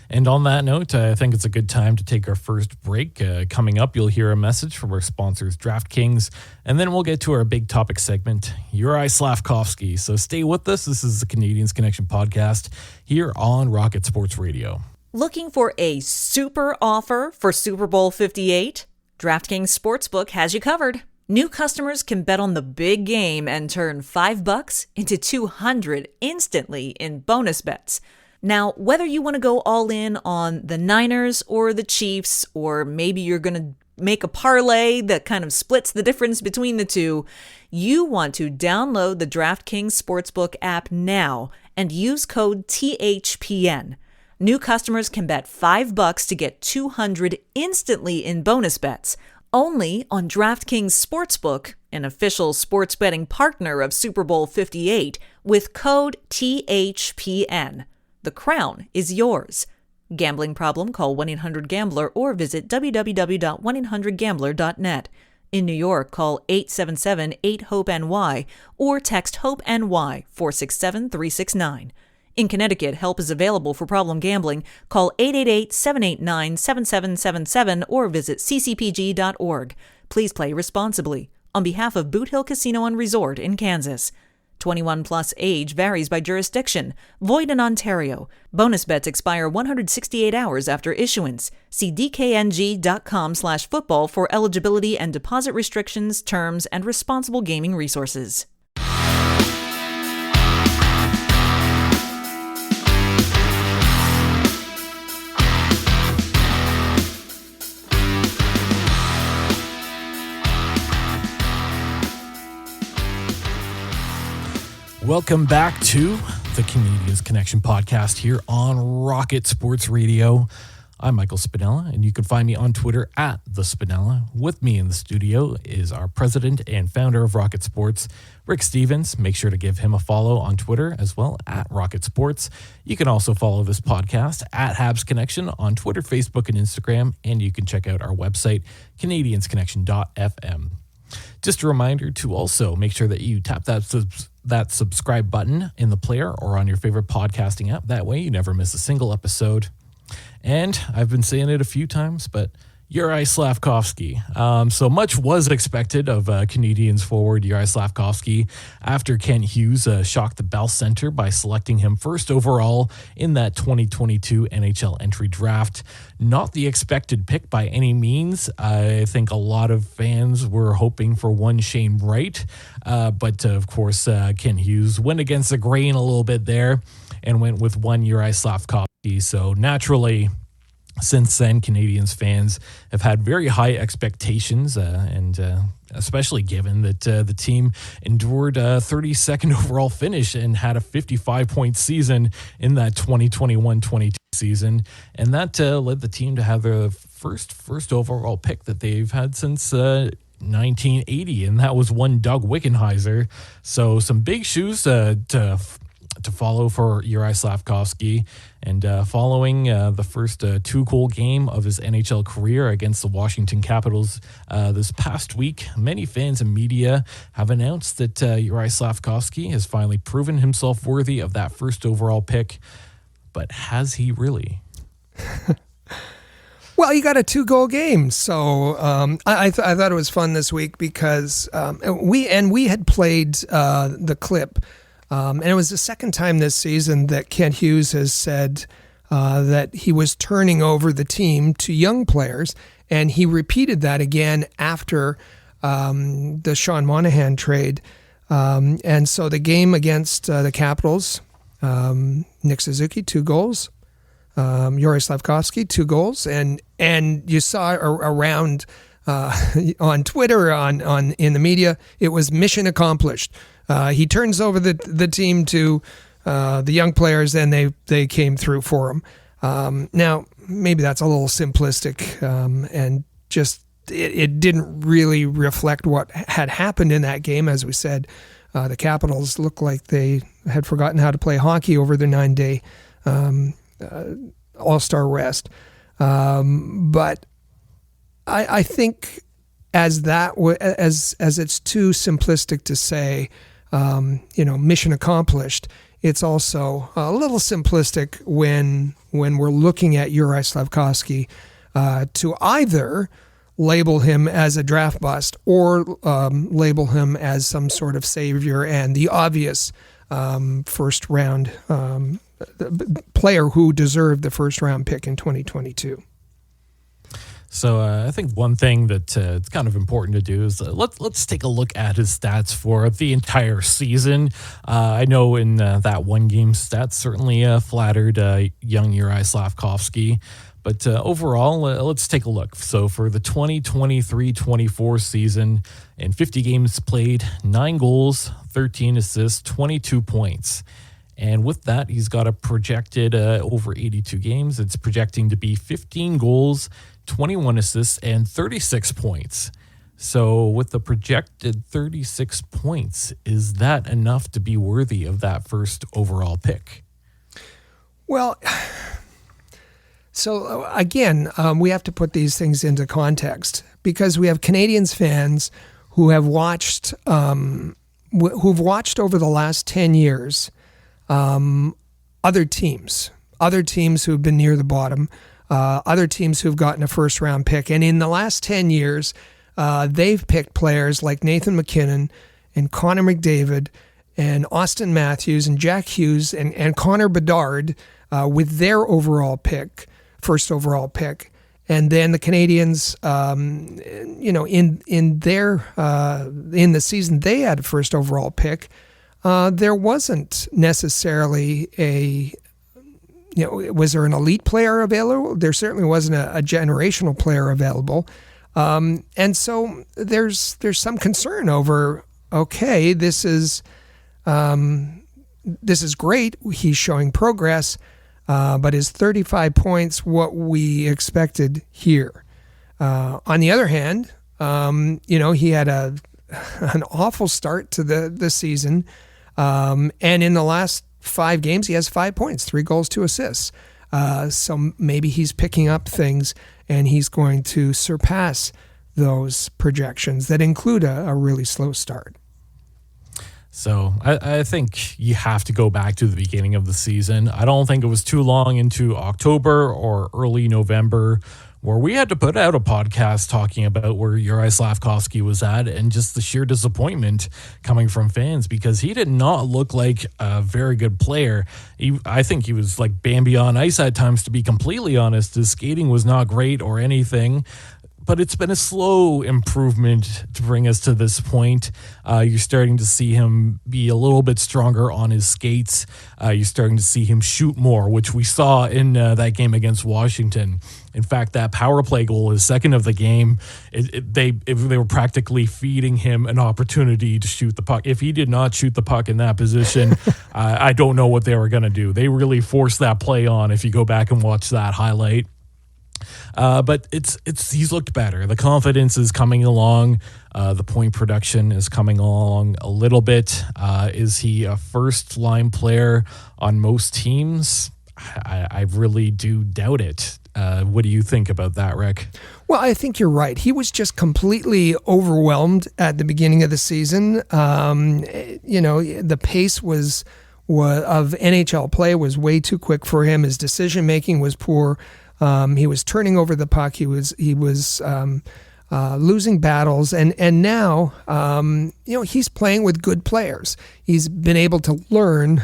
And on that note, I think it's a good time to take our first break. Coming up, you'll hear a message from our sponsors, DraftKings, and then we'll get to our big topic segment, Juraj Slafkovsky. So stay with us. This is the Canadiens Connection podcast here on Rocket Sports Radio. Looking for a super offer for Super Bowl 58? DraftKings Sportsbook has you covered. New customers can bet on the big game and turn $5 into $200 instantly in bonus bets. Now, whether you want to go all in on the Niners or the Chiefs, or maybe you're going to make a parlay that kind of splits the difference between the two, you want to download the DraftKings Sportsbook app now and use code THPN. New customers can bet $5 to get $200 instantly in bonus bets, only on DraftKings Sportsbook, an official sports betting partner of Super Bowl 58, with code THPN. The crown is yours. Gambling problem? Call 1-800-GAMBLER or visit www.1800gambler.net. In New York, call 877-8-HOPE-NY or text HOPE-NY 467-369. In Connecticut, help is available for problem gambling. Call 888-789-7777 or visit ccpg.org. Please play responsibly. On behalf of Boot Hill Casino and Resort in Kansas. 21 plus age varies by jurisdiction. Void in Ontario. Bonus bets expire 168 hours after issuance. See dkng.com/football for eligibility and deposit restrictions, terms, and responsible gaming resources. Welcome back to the Canadiens Connection podcast here on Rocket Sports Radio. I'm Michael Spinella, and you can find me on Twitter at The Spinella. With me in the studio is our president and founder of Rocket Sports, Rick Stevens. Make sure to give him a follow on Twitter as well, at Rocket Sports. You can also follow this podcast at Habs Connection on Twitter, Facebook, and Instagram, and you can check out our website, canadiensconnection.fm. Just a reminder to also make sure that you tap that subscribe button in the player or on your favorite podcasting app. That way you never miss a single episode. And I've been saying it a few times, but Juraj Slafkovsky. So much was expected of Canadiens forward Juraj Slafkovsky after Kent Hughes shocked the Bell Center by selecting him first overall in that 2022 NHL entry draft. Not the expected pick by any means. I think a lot of fans were hoping for one Shane Wright, but of course Kent Hughes went against the grain a little bit there and went with one Juraj Slafkovsky. So naturally, since then, Canadiens fans have had very high expectations, and especially given that the team endured a 32nd overall finish and had a 55-point season in that 2021-22 season, and that led the team to have the first overall pick that they've had since 1980, and that was one Doug Wickenheiser. So some big shoes to follow for Juraj Slafkovsky, and following the first two-goal game of his NHL career against the Washington Capitals this past week, many fans and media have announced that Juraj Slafkovsky has finally proven himself worthy of that first overall pick. But has he really? Well, you got a 2-goal game, so I thought it was fun this week because we had played the clip. And it was the second time this season that Kent Hughes has said that he was turning over the team to young players, and he repeated that again after the Sean Monahan trade. And so the game against the Capitals, Nick Suzuki, 2 goals, Juraj Slafkovsky, 2 goals, and you saw around on Twitter, on in the media, it was mission accomplished. He turns over the team to the young players, and they came through for him. Now, maybe that's a little simplistic, and just it didn't really reflect what had happened in that game. As we said, the Capitals looked like they had forgotten how to play hockey over their 9-day All-Star rest. But I think as it's too simplistic to say, mission accomplished. It's also a little simplistic when we're looking at Juraj Slafkovsky to either label him as a draft bust or label him as some sort of savior and the obvious first round player who deserved the first round pick in 2022. So I think one thing that it's kind of important to do is let's take a look at his stats for the entire season. I know in that one game stats certainly flattered young Juraj Slafkovsky, but overall, let's take a look. So for the 2023-24 season, in 50 games played, 9 goals, 13 assists, 22 points. And with that, he's got a projected over 82 games. It's projecting to be 15 goals, 21 assists, and 36 points. So with the projected 36 points, is that enough to be worthy of that first overall pick? Well, so again, we have to put these things into context because we have Canadiens fans who have watched, who've watched over the last 10 years other teams who've been near the bottom, other teams who've gotten a first round pick. And in the last 10 years, they've picked players like Nathan MacKinnon and Connor McDavid and Austin Matthews and Jack Hughes and Connor Bedard with their first overall pick. And then the Canadiens, in the season they had a first overall pick, there wasn't necessarily was there an elite player available? There certainly wasn't a generational player available. And so there's some concern over, okay, this is great. He's showing progress, but is 35 points what we expected here? On the other hand, he had an awful start to the season. And in the last 5 games, he has 5 points, 3 goals, 2 assists. So maybe he's picking up things and he's going to surpass those projections that include a really slow start. So I think you have to go back to the beginning of the season. I don't think it was too long into October or early November where we had to put out a podcast talking about where Juraj Slafkovsky was at and just the sheer disappointment coming from fans because he did not look like a very good player. I think he was like Bambi on ice at times, to be completely honest. His skating was not great or anything. But it's been a slow improvement to bring us to this point. You're starting to see him be a little bit stronger on his skates. You're starting to see him shoot more, which we saw in that game against Washington. In fact, that power play goal, his second of the game, they were practically feeding him an opportunity to shoot the puck. If he did not shoot the puck in that position, I don't know what they were going to do. They really forced that play on if you go back and watch that highlight. But he's looked better. The confidence is coming along. The point production is coming along a little bit. Is he a first line player on most teams? I really do doubt it. What do you think about that, Rick? Well, I think you're right. He was just completely overwhelmed at the beginning of the season. The pace was of NHL play was way too quick for him. His decision making was poor. He was turning over the puck. He was losing battles, and now he's playing with good players. He's been able to learn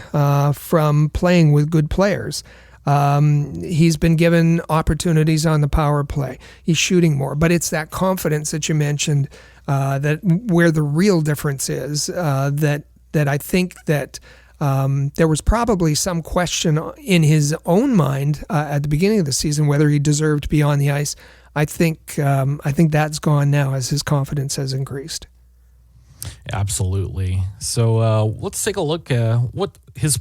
from playing with good players. He's been given opportunities on the power play. He's shooting more, but it's that confidence that you mentioned that where the real difference is. That I think that. There was probably some question in his own mind at the beginning of the season whether he deserved to be on the ice. I think that's gone now as his confidence has increased. Absolutely. So let's take a look at what his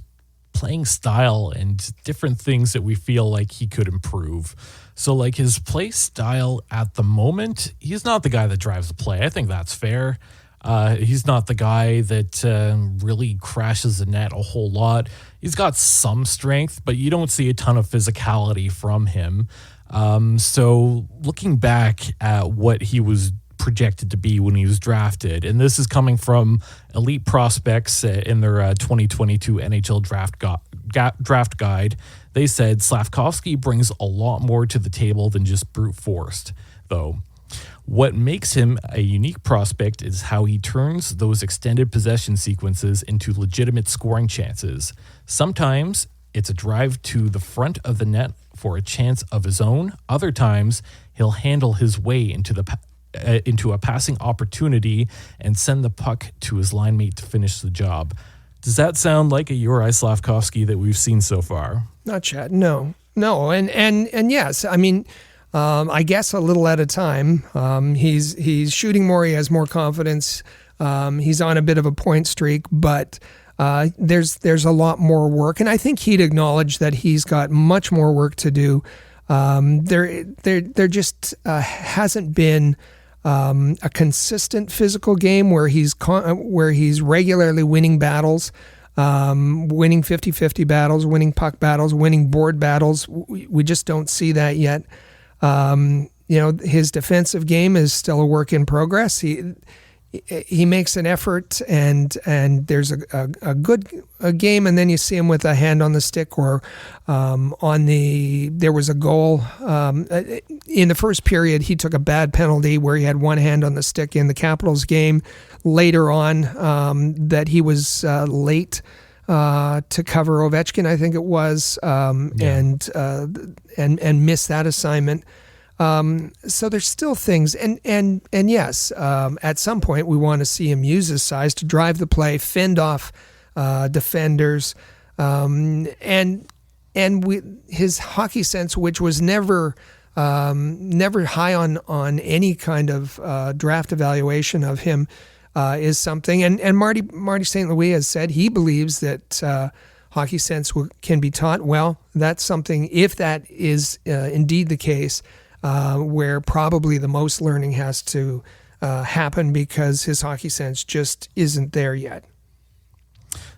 playing style and different things that we feel like he could improve. So like his play style at the moment, he's not the guy that drives the play. I think that's fair. He's not the guy that really crashes the net a whole lot. He's got some strength, but you don't see a ton of physicality from him. So looking back at what he was projected to be when he was drafted, and this is coming from Elite Prospects in their 2022 NHL draft guide, they said Slafkovsky brings a lot more to the table than just brute force, though. What makes him a unique prospect is how he turns those extended possession sequences into legitimate scoring chances. Sometimes it's a drive to the front of the net for a chance of his own. Other times he'll handle his way into a passing opportunity and send the puck to his line mate to finish the job. Does that sound like a Juraj Slafkovsky that we've seen so far? Not Chad. No. And yes, I mean, I guess a little at a time. He's shooting more. He has more confidence. He's on a bit of a point streak, but there's a lot more work, and I think he'd acknowledge that he's got much more work to do. There just hasn't been a consistent physical game where he's regularly winning battles, winning 50-50 battles, winning puck battles, winning board battles. We just don't see that yet. His defensive game is still a work in progress. He makes an effort, and there's a good game, and then you see him with a hand on the stick, or there was a goal in the first period. He took a bad penalty where he had one hand on the stick in the Capitals game. Later on, that he was late to cover Ovechkin, I think it was, and missed that assignment. So there's still things, and yes, at some point we want to see him use his size to drive the play, fend off defenders, and his hockey sense, which was never high on any kind of draft evaluation of him, is something. And Marty St. Louis has said he believes that hockey sense can be taught. Well, that's something, if that is indeed the case, where probably the most learning has to happen, because his hockey sense just isn't there yet.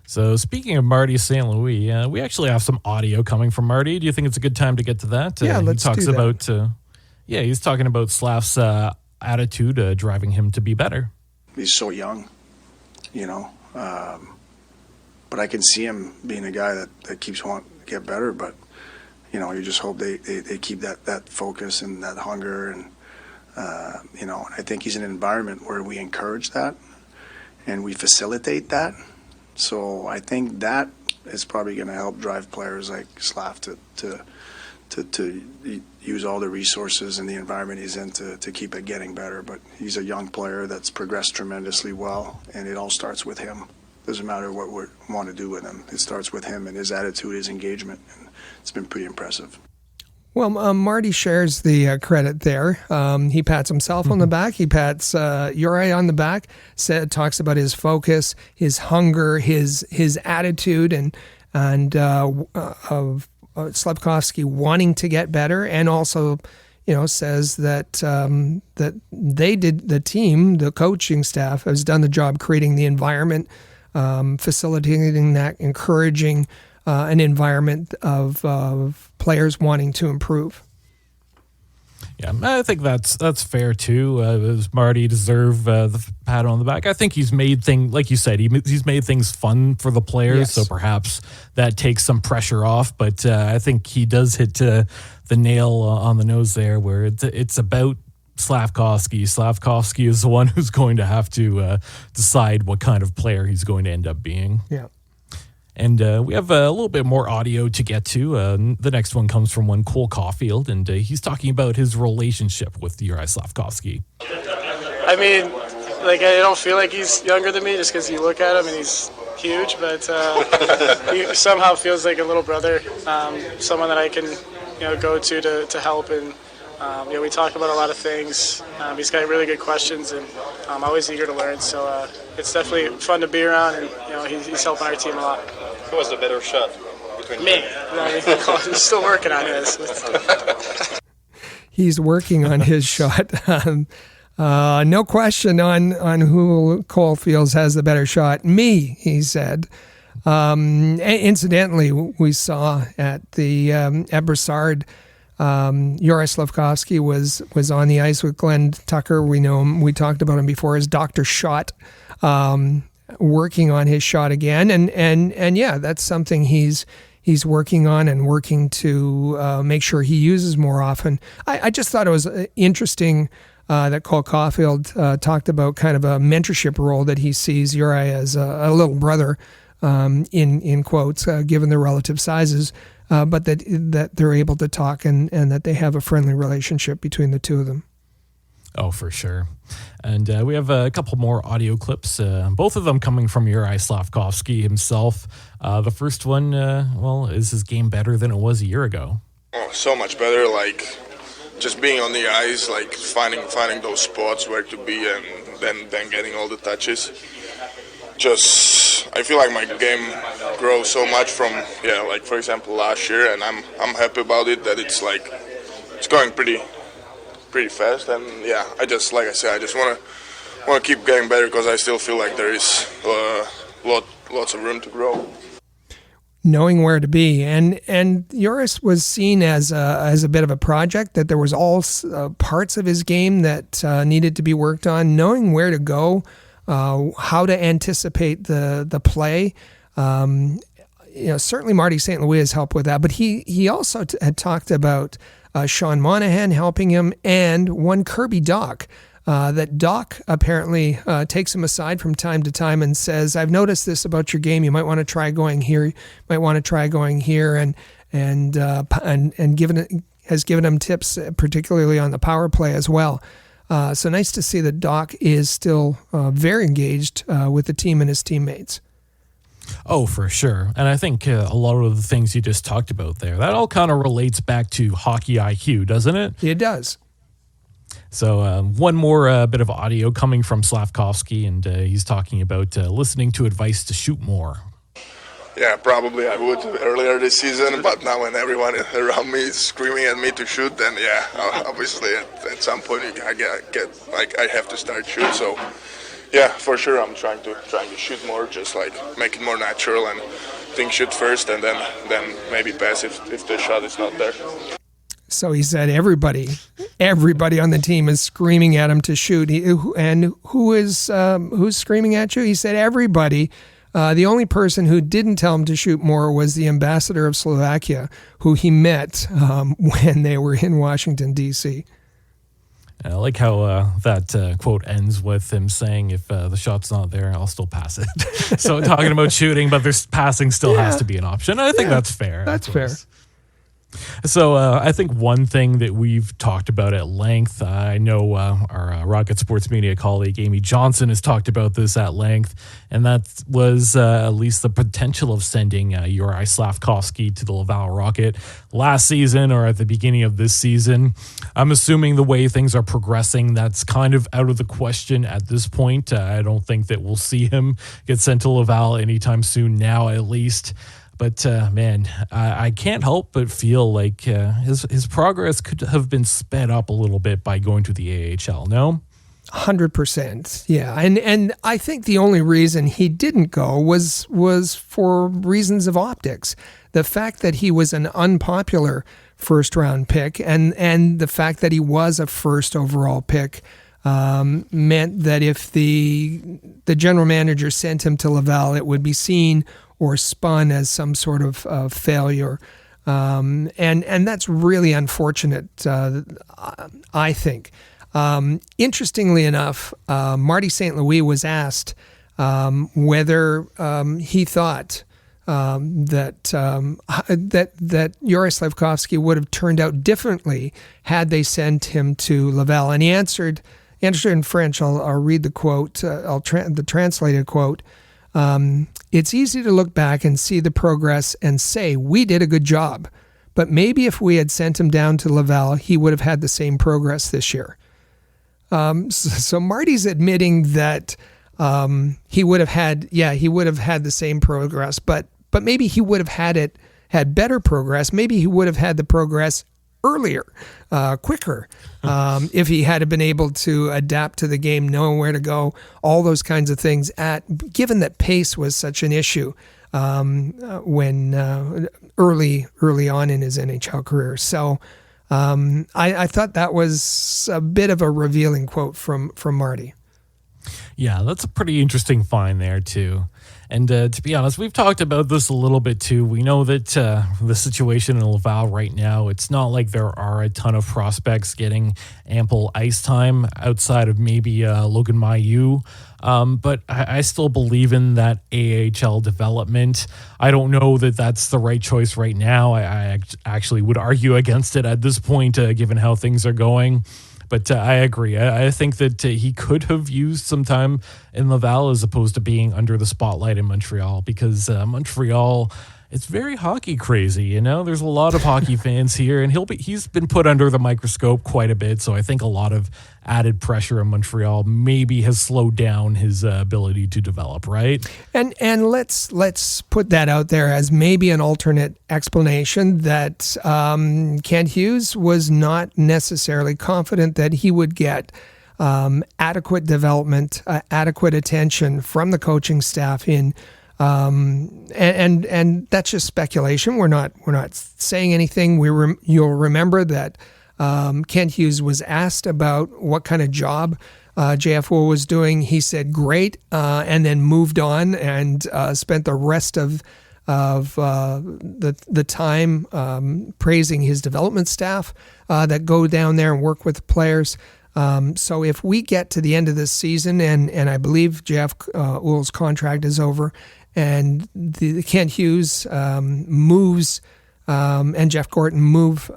So speaking of Marty St. Louis, we actually have some audio coming from Marty. Do you think it's a good time to get to that? Yeah, let's do that. He's talking about Slaf's attitude driving him to be better. He's so young, but I can see him being a guy that keeps wanting to get better, but you just hope they keep that focus and that hunger, and I think he's in an environment where we encourage that and we facilitate that. So I think that is probably going to help drive players like Slaf to use all the resources and the environment he's in to keep it getting better. But he's a young player that's progressed tremendously well, and it all starts with him. Doesn't matter what we want to do with him. It starts with him and his attitude, his engagement. And it's been pretty impressive. Well, Marty shares the credit there. He pats himself on the back. He pats Uri on the back. Talks about his focus, his hunger, his attitude, and of Slafkovsky wanting to get better, and also, says that that the team, the coaching staff, has done the job creating the environment, facilitating that, encouraging an environment of players wanting to improve. Yeah, I think that's fair too. Does Marty deserve the pat on the back? I think he's made like you said, he's made things fun for the players, yes. So perhaps that takes some pressure off. But I think he does hit the nail on the nose there, where it's about Slafkovsky. Slafkovsky is the one who's going to have to decide what kind of player he's going to end up being. Yeah. And we have a little bit more audio to get to. The next one comes from one Cole Caulfield, and he's talking about his relationship with Juraj Slafkovsky. I mean, I don't feel like he's younger than me just because you look at him and he's huge, but he somehow feels like a little brother, someone that I can go to help and We talk about a lot of things. He's got really good questions, and I'm always eager to learn. So it's definitely fun to be around, and he's helping our team a lot. Who has the better shot between me? He's still working on his. He's working on his shot. No question on who Cole feels has the better shot. Me, he said. Incidentally, we saw at the at Brassard, Juraj Slafkovsky was on the ice with Glenn Tucker. We know him. We talked about him before as Dr. Shot, working on his shot again. And yeah, that's something he's working on and working to make sure he uses more often. I just thought it was interesting that Cole Caulfield talked about kind of a mentorship role that he sees Uri as a little brother, in quotes, given their relative sizes, but that they're able to talk and that they have a friendly relationship between the two of them. Oh, for sure. And we have a couple more audio clips, both of them coming from Juraj Slafkovsky himself. The first one, is his game better than it was a year ago? Oh, so much better, like just being on the ice, like finding those spots where to be and then getting all the touches. I feel like my game grows so much from, like for example last year, and I'm happy about it, that it's going pretty fast, and I just want to keep getting better, because I still feel like there is lots of room to grow. Knowing where to be, and Joris was seen as a bit of a project, that there was all parts of his game that needed to be worked on. Knowing where to go, how to anticipate the play. Certainly Marty St. Louis has helped with that, but he also had talked about Sean Monahan helping him, and one Kirby Doc. That Doc apparently takes him aside from time to time and says, "I've noticed this about your game. You might want to try going here. You might want to try going here," and has given him tips, particularly on the power play as well. So nice to see that Doc is still very engaged with the team and his teammates. Oh, for sure. And I think a lot of the things you just talked about there, that all kind of relates back to hockey IQ, doesn't it? It does. So one more bit of audio coming from Slafkovsky, and he's talking about listening to advice to shoot more. Yeah, probably I would earlier this season, but now when everyone around me is screaming at me to shoot, then obviously at some point I get like I have to start shoot. So for sure I'm trying to shoot more, just like make it more natural and think shoot first, and then maybe pass if the shot is not there. So he said everybody on the team is screaming at him to shoot. And who's screaming at you? He said everybody. The only person who didn't tell him to shoot more was the ambassador of Slovakia, who he met when they were in Washington, D.C. I like how that quote ends with him saying, if the shot's not there, I'll still pass it. So talking about shooting, but there's passing still has to be an option. I think that's fair. That's fair. So I think one thing that we've talked about at length, I know our Rocket Sports Media colleague Amy Johnson has talked about this at length, and that was at least the potential of sending Juraj Slafkovsky to the Laval Rocket last season or at the beginning of this season. I'm assuming the way things are progressing, that's kind of out of the question at this point. I don't think that we'll see him get sent to Laval anytime soon now, at least. But, man, I can't help but feel like his progress could have been sped up a little bit by going to the AHL, no? 100%, yeah. And I think the only reason he didn't go was for reasons of optics. The fact that he was an unpopular first-round pick and the fact that he was a first overall pick meant that if the general manager sent him to Laval, it would be seen or spun as some sort of failure. And that's really unfortunate, I think. Interestingly enough, Marty St. Louis was asked whether he thought that Juraj Slafkovsky would have turned out differently had they sent him to Laval. And he answered in French. I'll read the quote, the translated quote. It's easy to look back and see the progress and say, we did a good job. but maybe if we had sent him down to Laval, he would have had the same progress this year. So Marty's admitting that he would have had the same progress, but maybe he would have had better progress. Maybe he would have had the progress earlier, quicker, if he had been able to adapt to the game, knowing where to go, all those kinds of things. Given that pace was such an issue when early on in his NHL career. So I thought that was a bit of a revealing quote from Marty. Yeah, that's a pretty interesting find there too. And to be honest, we've talked about this a little bit too. We know that the situation in Laval right now, it's not like there are a ton of prospects getting ample ice time outside of maybe Logan Mailloux. But I still believe in that AHL development. I don't know that that's the right choice right now. I actually would argue against it at this point, given how things are going. But I agree. I think that he could have used some time in Laval as opposed to being under the spotlight in Montreal, because Montreal, it's very hockey crazy. You know, there's a lot of hockey fans here, and he's been put under the microscope quite a bit. So I think a lot of added pressure in Montreal maybe has slowed down his ability to develop, right? And let's put that out there as maybe an alternate explanation that Kent Hughes was not necessarily confident that he would get adequate development, adequate attention from the coaching staff in. And that's just speculation. We're not saying anything. You'll remember that Kent Hughes was asked about what kind of job JF Wool was doing. He said great, and then moved on and spent the rest of the time praising his development staff that go down there and work with the players. So if we get to the end of this season, and I believe Jeff Wool's contract is over, and the Kent Hughes moves and Jeff Gorton move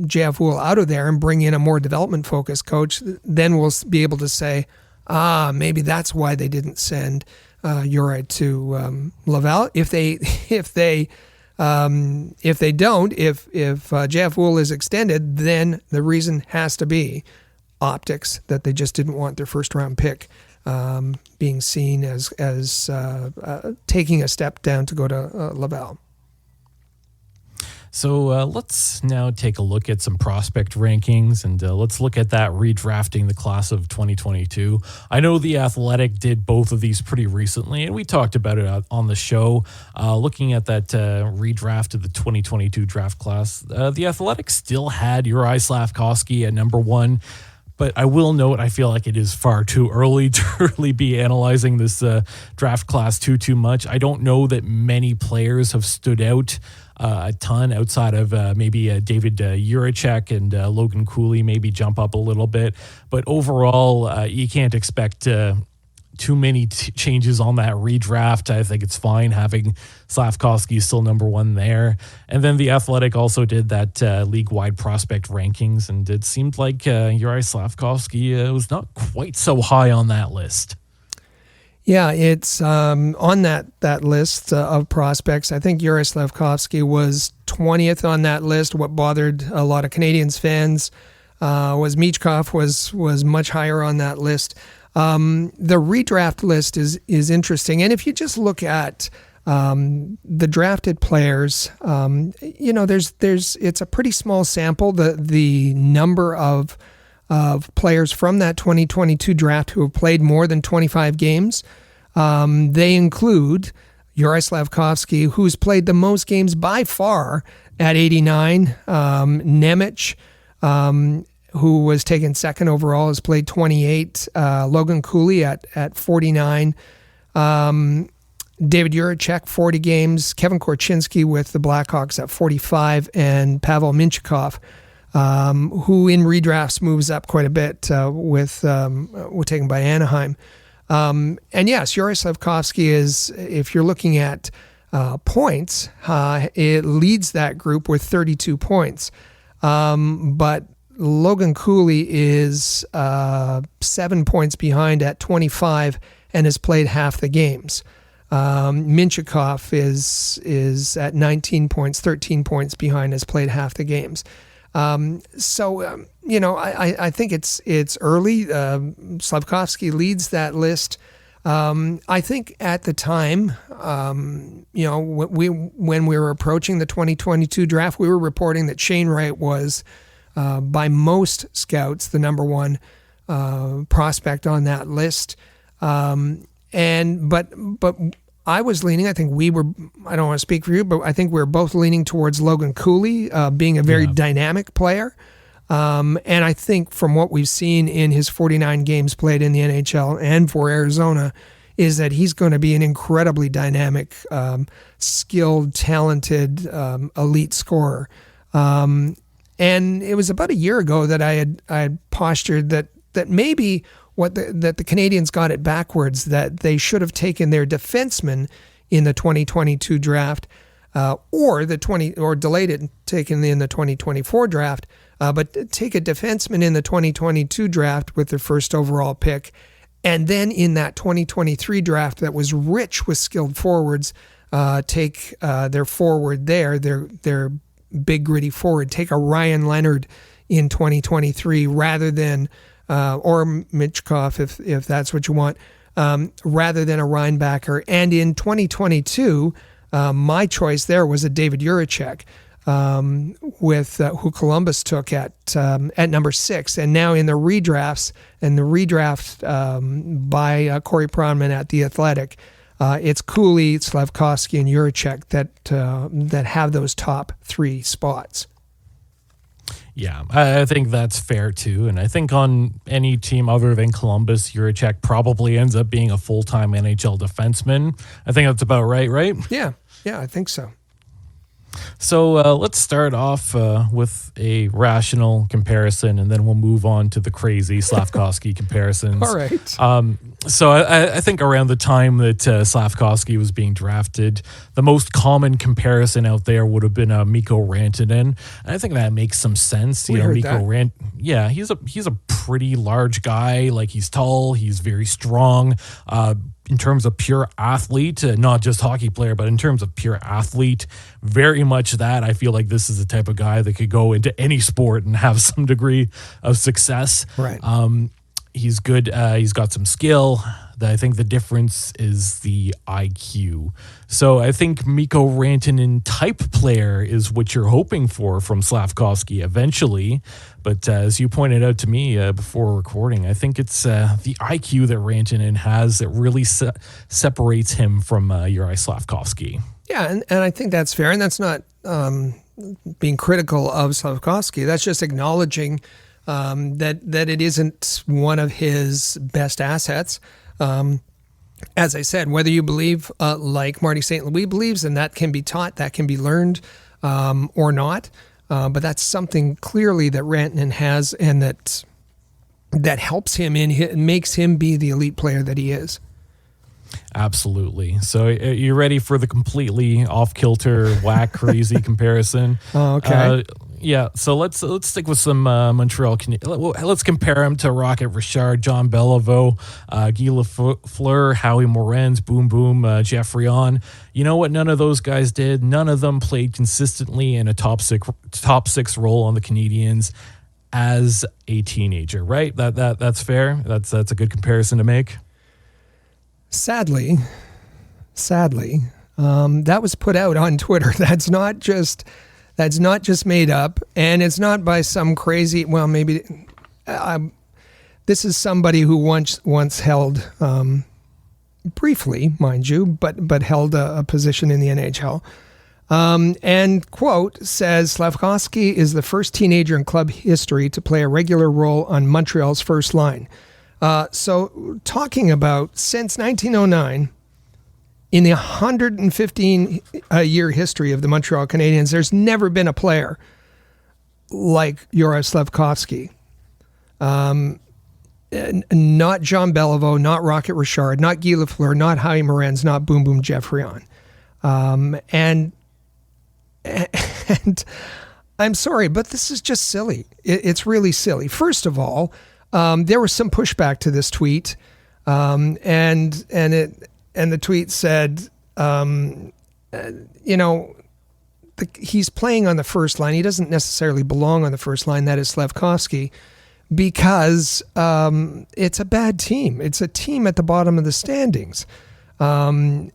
Jeff Wool out of there and bring in a more development-focused coach, then we'll be able to say, maybe that's why they didn't send Juraj to Laval. If Jeff Wool is extended, then the reason has to be optics, that they just didn't want their first-round pick being seen as taking a step down to go to Laval. So let's now take a look at some prospect rankings, and let's look at that redrafting the class of 2022. I know The Athletic did both of these pretty recently, and we talked about it on the show. Looking at that redraft of the 2022 draft class, The Athletic still had Juraj Slafkovsky at number 1. But I will note, I feel like it is far too early to really be analyzing this draft class too much. I don't know that many players have stood out a ton outside of maybe David Juracek and Logan Cooley maybe jump up a little bit. But overall, you can't expect too many changes on that redraft. I think it's fine having Slafkovsky still number 1 there. And then The Athletic also did that league-wide prospect rankings, and it seemed like Juraj Slafkovsky was not quite so high on that list. Yeah, it's on that list of prospects. I think Juraj Slafkovsky was 20th on that list. What bothered a lot of Canadiens fans was Michkov was much higher on that list. The redraft list is interesting, and if you just look at the drafted players, it's a pretty small sample. The number of players from that 2022 draft who have played more than 25 games, they include Juraj Slafkovsky, who's played the most games by far at 89. Nemec, who was taken second overall, has played 28. Logan Cooley at 49. David Juracek, 40 games. Kevin Korchinski with the Blackhawks at 45. And Pavel Mintyukov, who in redrafts moves up quite a bit with taken by Anaheim. And yes, Juraj Slafkovsky is, if you're looking at points, it leads that group with 32 points. But Logan Cooley is 7 points behind at 25 and has played half the games. Minchikov is at 19 points, 13 points behind, has played half the games. I think it's early. Slafkovsky leads that list. I think at the time, when we were approaching the 2022 draft, we were reporting that Shane Wright was, by most scouts, the number one prospect on that list. But I was leaning. I think we were. I don't want to speak for you, but I think we were both leaning towards Logan Cooley being a very dynamic player. And I think from what we've seen in his 49 games played in the NHL and for Arizona, is that he's going to be an incredibly dynamic, skilled, talented, elite scorer. And it was about a year ago that I had postured that maybe that the Canadiens got it backwards, that they should have taken their defenseman in the 2022 draft, or delayed it and taken in the 2024 draft. But take a defenseman in the 2022 draft with their first overall pick, and then in that 2023 draft that was rich with skilled forwards, take their forward there, their big gritty forward, take a Ryan Leonard in 2023 rather than, or Michkov if that's what you want, rather than a Reinbacher. And in 2022, my choice there was a David Juracek, with who Columbus took at number 6, and now in the redraft by Corey Pronman at The Athletic, it's Cooley, Slafkovsky, and Juracek that have those top 3 spots. Yeah, I think that's fair too, and I think on any team other than Columbus, Juracek probably ends up being a full-time NHL defenseman. I think that's about right? Yeah, I think so. So let's start off with a rational comparison, and then we'll move on to the crazy Slafkovsky comparisons. All right. So I think around the time that Slafkovsky was being drafted, the most common comparison out there would have been Mikko Rantanen. And I think that makes some sense. He's a pretty large guy. Like, he's tall, he's very strong. In terms of pure athlete, not just hockey player, but in terms of pure athlete, very much that. I feel like this is the type of guy that could go into any sport and have some degree of success. Right. He's good. He's got some skill. I think the difference is the IQ. So I think Mikko Rantanen type player is what you're hoping for from Slafkovsky eventually. But as you pointed out to me before recording, I think it's the IQ that Rantanen has that really separates him from Juraj Slafkovsky. Yeah, and I think that's fair, and that's not being critical of Slafkovsky. That's just acknowledging that it isn't one of his best assets. As I said, whether you believe like Marty St. Louis believes, and that can be taught, that can be learned, or not, but that's something clearly that Rantanen has, and that helps him makes him be the elite player that he is. Absolutely. So you ready for the completely off-kilter, whack, crazy comparison? Oh, okay. Yeah, so let's stick with some Montreal Canadiens. Let's compare him to Rocket Richard, John Beliveau, Guy Lafleur, Howie Morenz, Boom Boom, Geoffrion. You know what none of those guys did? None of them played consistently in a top six role on the Canadiens as a teenager, right? That's fair. That's a good comparison to make. Sadly, that was put out on Twitter. That's not just made up, and it's not by some crazy. Well, maybe this is somebody who once held, briefly, mind you, but held a position in the NHL. And quote says, Slafkovsky is the first teenager in club history to play a regular role on Montreal's first line. So talking about since 1909. In the 115-year history of the Montreal Canadiens, there's never been a player like Juraj Slafkovsky. Not John Beliveau, not Rocket Richard, not Guy Lafleur, not Howie Morenz, not Boom Boom Geoffrion. And I'm sorry, but this is just silly. It's really silly. First of all, there was some pushback to this tweet, and the tweet said, he's playing on the first line. He doesn't necessarily belong on the first line. That is Slafkovsky, because it's a bad team. It's a team at the bottom of the standings. And,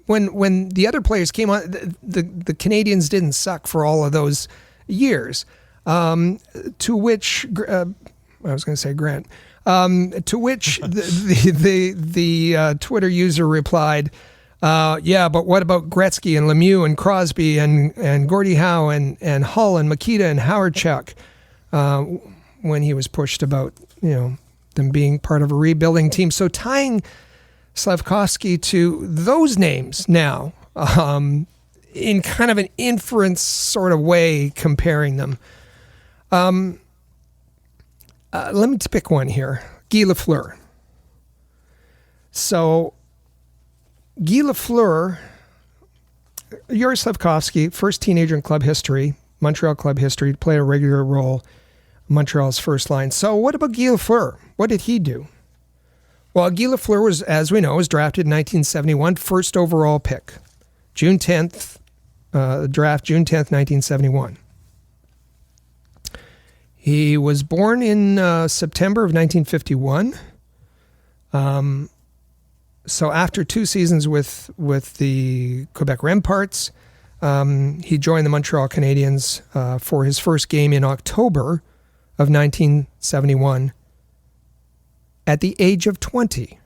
when the other players came on, the Canadiens didn't suck for all of those years. To which, I was going to say Grant, to which the Twitter user replied, yeah, but what about Gretzky and Lemieux and Crosby and Gordie Howe and Hull and Makita and Howard Chuck, when he was pushed about, them being part of a rebuilding team. So tying Slafkovsky to those names now, in kind of an inference sort of way, comparing them. Let me pick one here. Guy Lafleur. So Guy Lafleur, Juraj Slafkovsky, first teenager in club history, Montreal club history, to play a regular role, Montreal's first line. So what about Guy Lafleur? What did he do? Well, Guy Lafleur was, as we know, was drafted in 1971, first overall pick. June 10th, draft June 10th, 1971. He was born in September of 1951. So after 2 seasons with the Quebec Remparts, he joined the Montreal Canadiens for his first game in October of 1971 at the age of 20.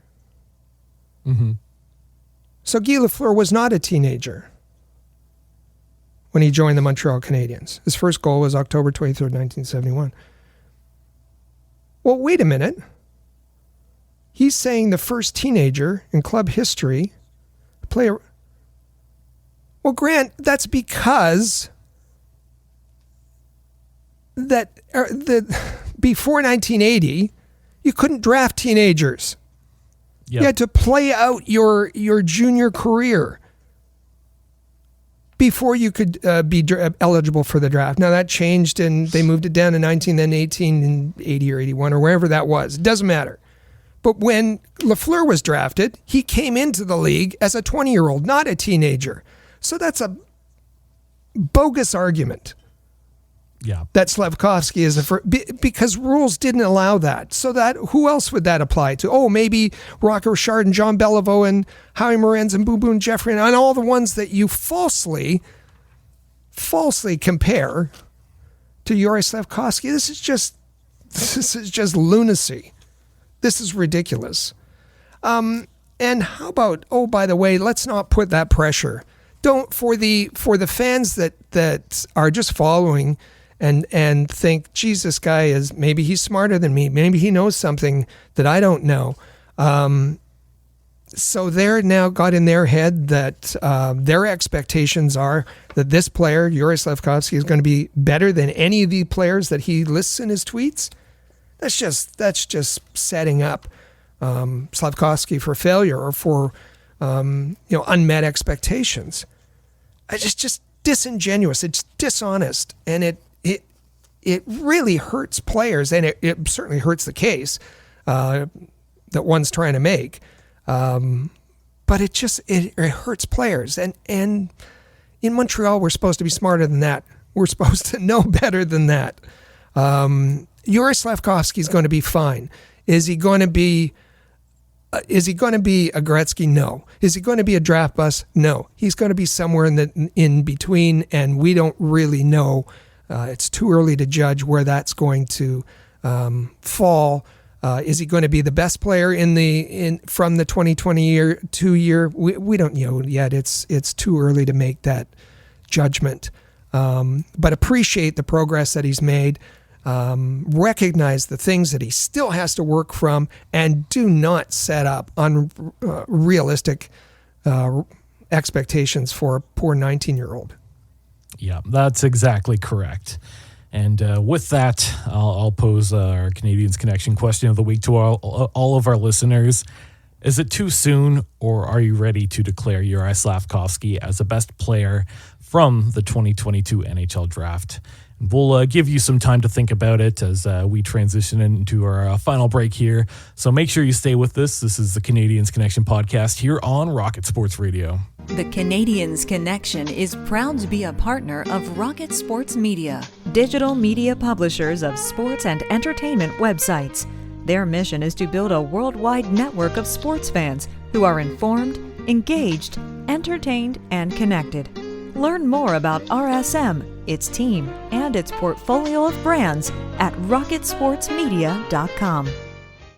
Mm-hmm. So Guy Lafleur was not a teenager when he joined the Montreal Canadiens. His first goal was October 23rd, 1971. Well, wait a minute. He's saying the first teenager in club history to play a... Well, Grant, that's because before 1980, you couldn't draft teenagers. Yep. You had to play out your junior career before you could be eligible for the draft. Now that changed, and they moved it down to 19, then 18, and 80 or 81 or wherever that was. It doesn't matter. But when Lafleur was drafted, he came into the league as a 20-year-old, not a teenager. So that's a bogus argument. Yeah, that Slafkovsky is because rules didn't allow that. So that who else would that apply to? Oh, maybe Rock Richard and John Beliveau and Howie Morenz and Boo Boone Jeffrey and all the ones that you falsely compare to Juraj Slafkovsky. This is just lunacy. This is ridiculous. And how about, oh, by the way, let's not put that pressure. Don't for the fans that are just following and think, geez, this guy is, maybe he's smarter than me. Maybe he knows something that I don't know. So they're now got in their head that their expectations are that this player, Juraj Slafkovsky, is going to be better than any of the players that he lists in his tweets. That's just setting up Slafkovsky for failure or for unmet expectations. It's just disingenuous. It's dishonest, and it really hurts players, and it certainly hurts the case that one's trying to make. But it hurts players, and in Montreal we're supposed to be smarter than that. We're supposed to know better than that. Juraj Slafkovsky is going to be fine. Is he going to be a Gretzky? No. Is he going to be a draft bust? No. He's going to be somewhere in between, and we don't really know. It's too early to judge where that's going to fall. Is he going to be the best player from the 2022 year? We don't know yet. It's too early to make that judgment. But appreciate the progress that he's made. Recognize the things that he still has to work from, and do not set up unrealistic expectations for a poor 19-year-old. Yeah, that's exactly correct. And with that, I'll pose our Canadiens Connection question of the week to all of our listeners. Is it too soon, or are you ready to declare Juraj Slafkovsky as the best player from the 2022 NHL draft? We'll give you some time to think about it as we transition into our final break here. So make sure you stay with us. This is the Canadiens Connection podcast here on Rocket Sports Radio. The Canadiens Connection is proud to be a partner of Rocket Sports Media, digital media publishers of sports and entertainment websites. Their mission is to build a worldwide network of sports fans who are informed, engaged, entertained, and connected. Learn more about RSM, its team, and its portfolio of brands at rocketsportsmedia.com.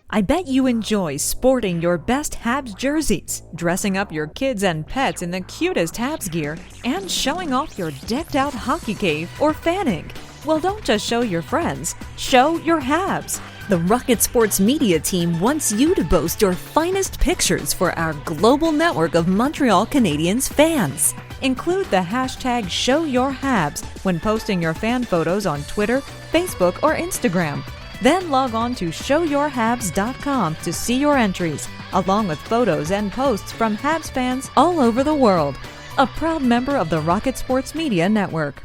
I bet you enjoy sporting your best Habs jerseys, dressing up your kids and pets in the cutest Habs gear, and showing off your decked-out hockey cave or fanning. Well, don't just show your friends, show your Habs. The Rocket Sports Media team wants you to boast your finest pictures for our global network of Montreal Canadiens fans. Include the hashtag #ShowYourHabs when posting your fan photos on Twitter, Facebook, or Instagram. Then log on to showyourhabs.com to see your entries, along with photos and posts from Habs fans all over the world. A proud member of the Rocket Sports Media Network.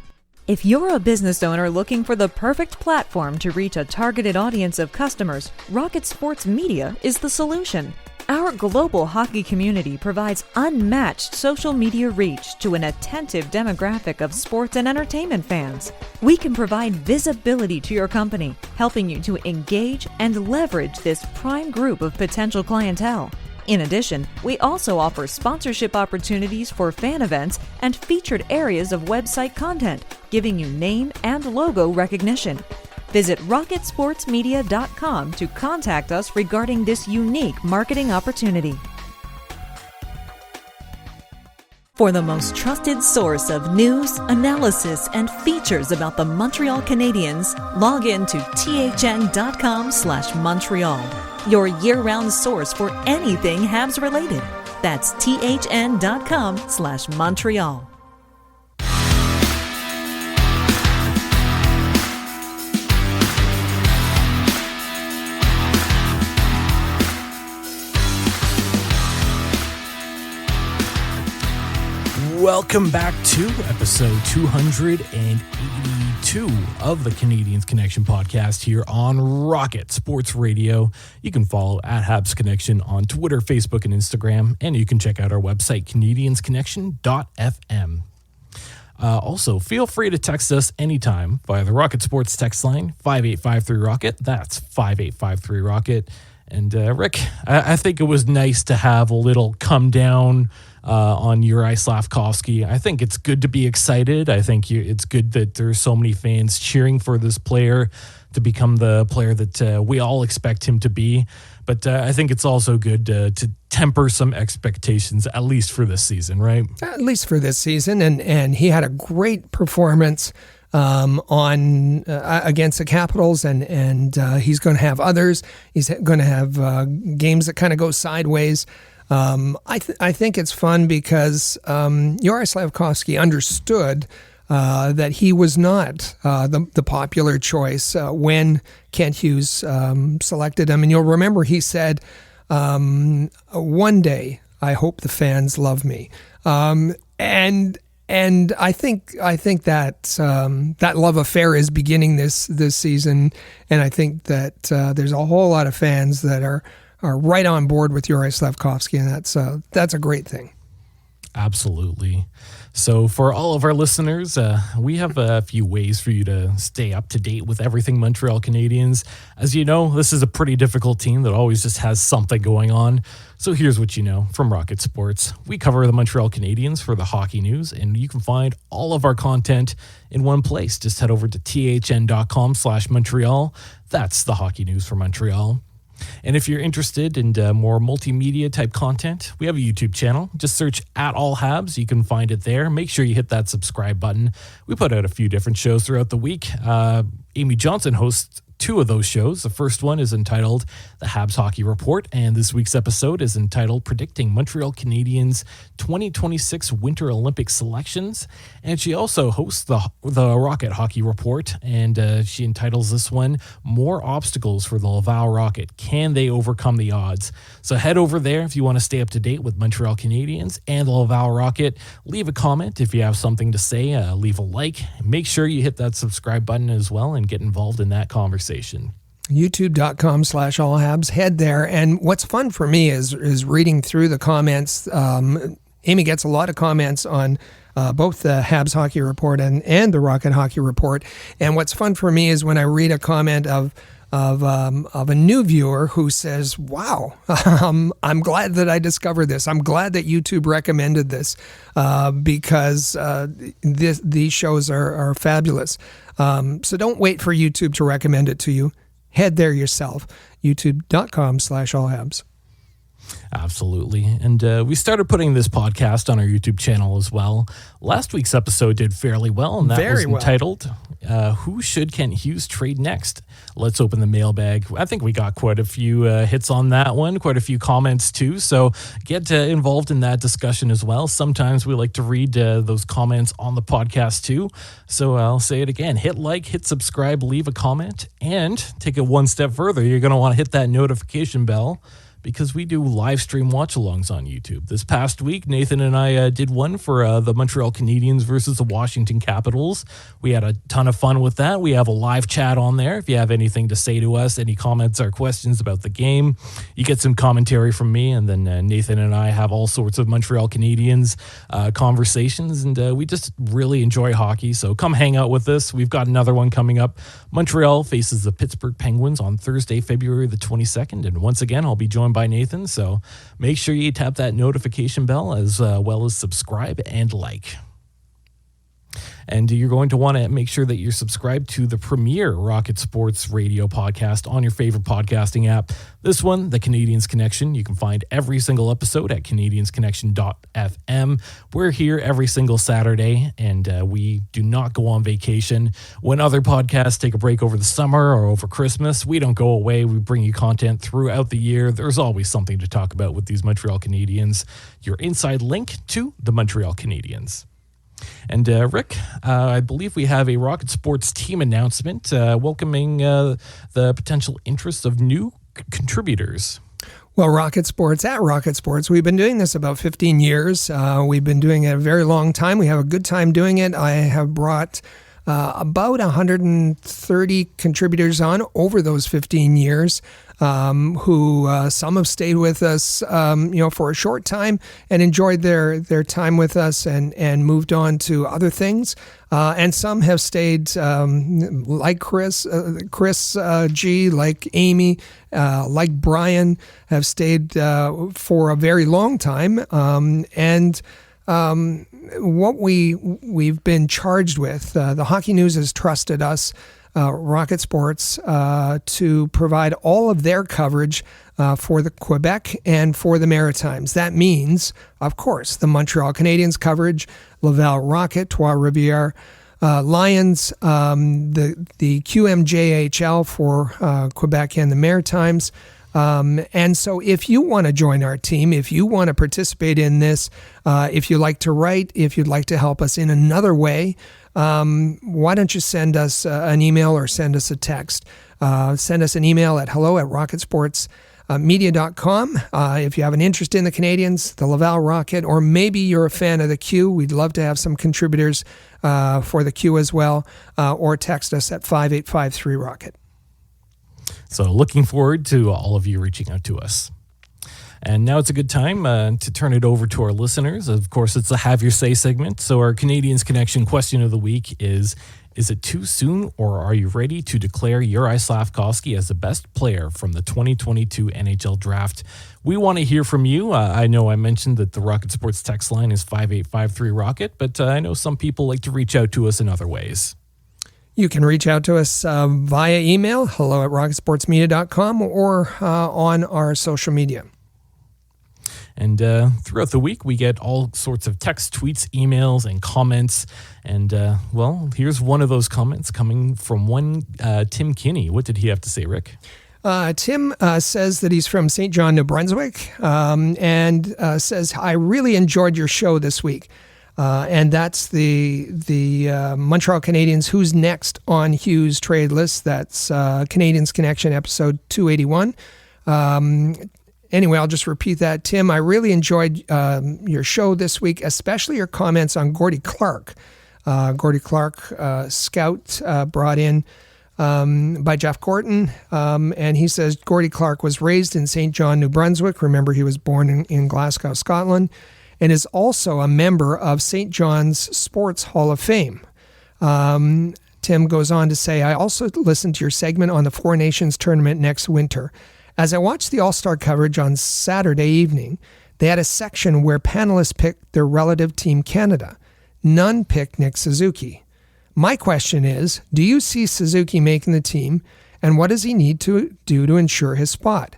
If you're a business owner looking for the perfect platform to reach a targeted audience of customers, Rocket Sports Media is the solution. Our global hockey community provides unmatched social media reach to an attentive demographic of sports and entertainment fans. We can provide visibility to your company, helping you to engage and leverage this prime group of potential clientele. In addition, we also offer sponsorship opportunities for fan events and featured areas of website content, giving you name and logo recognition. Visit rocketsportsmedia.com to contact us regarding this unique marketing opportunity. For the most trusted source of news, analysis, and features about the Montreal Canadiens, log in to thn.com/Montreal, your year-round source for anything Habs related. That's thn.com/Montreal. Welcome back to episode 282 of the Canadiens Connection podcast here on Rocket Sports Radio. You can follow at Habs Connection on Twitter, Facebook, and Instagram, and you can check out our website, canadiensconnection.fm. Also, feel free to text us anytime via the Rocket Sports text line, 5853-ROCKET. That's 5853-ROCKET. And Rick, I think it was nice to have a little come down on Juraj Slafkovsky. I think it's good to be excited. I think it's good that there's so many fans cheering for this player to become the player that we all expect him to be. But I think it's also good to temper some expectations, at least for this season, right? At least for this season. And he had a great performance on against the Capitals, and he's going to have others. He's going to have games that kind of go sideways. I think it's fun because Juraj Slafkovsky understood that he was not the popular choice when Kent Hughes selected him. And you'll remember he said, one day I hope the fans love me. And I think that love affair is beginning this season. And I think that there's a whole lot of fans that are right on board with Juraj Slafkovsky, and that's a great thing. Absolutely. So for all of our listeners, we have a few ways for you to stay up to date with everything Montreal Canadiens. As you know, this is a pretty difficult team that always just has something going on. So here's what you know from Rocket Sports. We cover the Montreal Canadiens for the hockey news, and you can find all of our content in one place. Just head over to thn.com/Montreal. That's the hockey news for Montreal. And if you're interested in more multimedia type content, we have a YouTube channel. Just search @AllHabs. You can find it there. Make sure you hit that subscribe button. We put out a few different shows throughout the week. Amy Johnson hosts two of those shows. The first one is entitled The Habs Hockey Report, and this week's episode is entitled Predicting Montreal Canadiens 2026 Winter Olympic Selections. And she also hosts the Rocket Hockey Report, and she entitles this one More Obstacles for the Laval Rocket. Can they overcome the odds? So head over there if you want to stay up to date with Montreal Canadiens and the Laval Rocket. Leave a comment if you have something to say. Leave a like. Make sure you hit that subscribe button as well and get involved in that conversation. YouTube.com/allhabs. Head there. And what's fun for me is reading through the comments. Amy gets a lot of comments on both the Habs Hockey Report and the Rocket Hockey Report. And what's fun for me is when I read a comment of a new viewer who says, wow, I'm glad that I discovered this. I'm glad that YouTube recommended this because these shows are fabulous. So don't wait for YouTube to recommend it to you. Head there yourself, youtube.com/allhabs. Absolutely. And we started putting this podcast on our YouTube channel as well. Last week's episode did fairly well, and that was entitled, Who Should Kent Hughes Trade Next? Let's open the mailbag. I think we got quite a few hits on that one, quite a few comments too. So get involved in that discussion as well. Sometimes we like to read those comments on the podcast too. So I'll say it again. Hit like, hit subscribe, leave a comment, and take it one step further. You're going to want to hit that notification bell, because we do live stream watch-alongs on YouTube. This past week, Nathan and I did one for the Montreal Canadiens versus the Washington Capitals. We had a ton of fun with that. We have a live chat on there. If you have anything to say to us, any comments or questions about the game, you get some commentary from me, and then Nathan and I have all sorts of Montreal Canadiens conversations, and we just really enjoy hockey. So come hang out with us. We've got another one coming up. Montreal faces the Pittsburgh Penguins on Thursday, February the 22nd, and once again, I'll be joined by Nathan, so make sure you tap that notification bell as well as subscribe and like. And you're going to want to make sure that you're subscribed to the premier Rocket Sports Radio podcast on your favorite podcasting app. This one, The Canadiens Connection, you can find every single episode at canadiensconnection.fm. We're here every single Saturday, and we do not go on vacation. When other podcasts take a break over the summer or over Christmas, we don't go away. We bring you content throughout the year. There's always something to talk about with these Montreal Canadiens. Your inside link to the Montreal Canadiens. And Rick, I believe we have a Rocket Sports team announcement welcoming the potential interest of new contributors. Well, Rocket Sports, we've been doing this about 15 years. We've been doing it a very long time. We have a good time doing it. I have brought about 130 contributors on over those 15 years, who some have stayed with us, for a short time and enjoyed their time with us and moved on to other things. And some have stayed, like Chris G, like Amy, like Brian, have stayed for a very long time. What we've been charged with, the Hockey News has trusted us, Rocket Sports, to provide all of their coverage for the Quebec and for the Maritimes. That means, of course, the Montreal Canadiens coverage, Laval Rocket, Trois-Rivières Lions, the QMJHL for Quebec and the Maritimes. And so if you want to join our team, if you want to participate in this, if you like to write, if you'd like to help us in another way, why don't you send us an email or send us a text? Send us an email at hello@rocketsportsmedia.com. If you have an interest in the Canadiens, the Laval Rocket, or maybe you're a fan of the Q, we'd love to have some contributors for the Q as well, or text us at 5853-ROCKET. So looking forward to all of you reaching out to us. And now it's a good time to turn it over to our listeners. Of course, it's a Have Your Say segment. So our Canadiens Connection question of the week is it too soon, or are you ready to declare Juraj Slafkovsky as the best player from the 2022 NHL Draft? We want to hear from you. I know I mentioned that the Rocket Sports text line is 5853-ROCKET, but I know some people like to reach out to us in other ways. You can reach out to us via email, hello@rocketsportsmedia.com, or on our social media. And throughout the week, we get all sorts of text, tweets, emails, and comments. And, here's one of those comments coming from one Tim Kinney. What did he have to say, Rick? Tim says that he's from St. John, New Brunswick, and says, I really enjoyed your show this week. And that's the Montreal Canadiens Who's Next on Hughes trade list. That's Canadiens Connection episode 281. Anyway, I'll just repeat that. Tim, I really enjoyed your show this week, especially your comments on Gordie Clark. Gordie Clark, scout brought in by Jeff Gorton. And he says Gordie Clark was raised in St. John, New Brunswick. Remember, he was born in Glasgow, Scotland, and is also a member of St. John's Sports Hall of Fame. Tim goes on to say, I also listened to your segment on the Four Nations tournament next winter. As I watched the All-Star coverage on Saturday evening, they had a section where panelists picked their relative Team Canada. None picked Nick Suzuki. My question is, do you see Suzuki making the team, and what does he need to do to ensure his spot?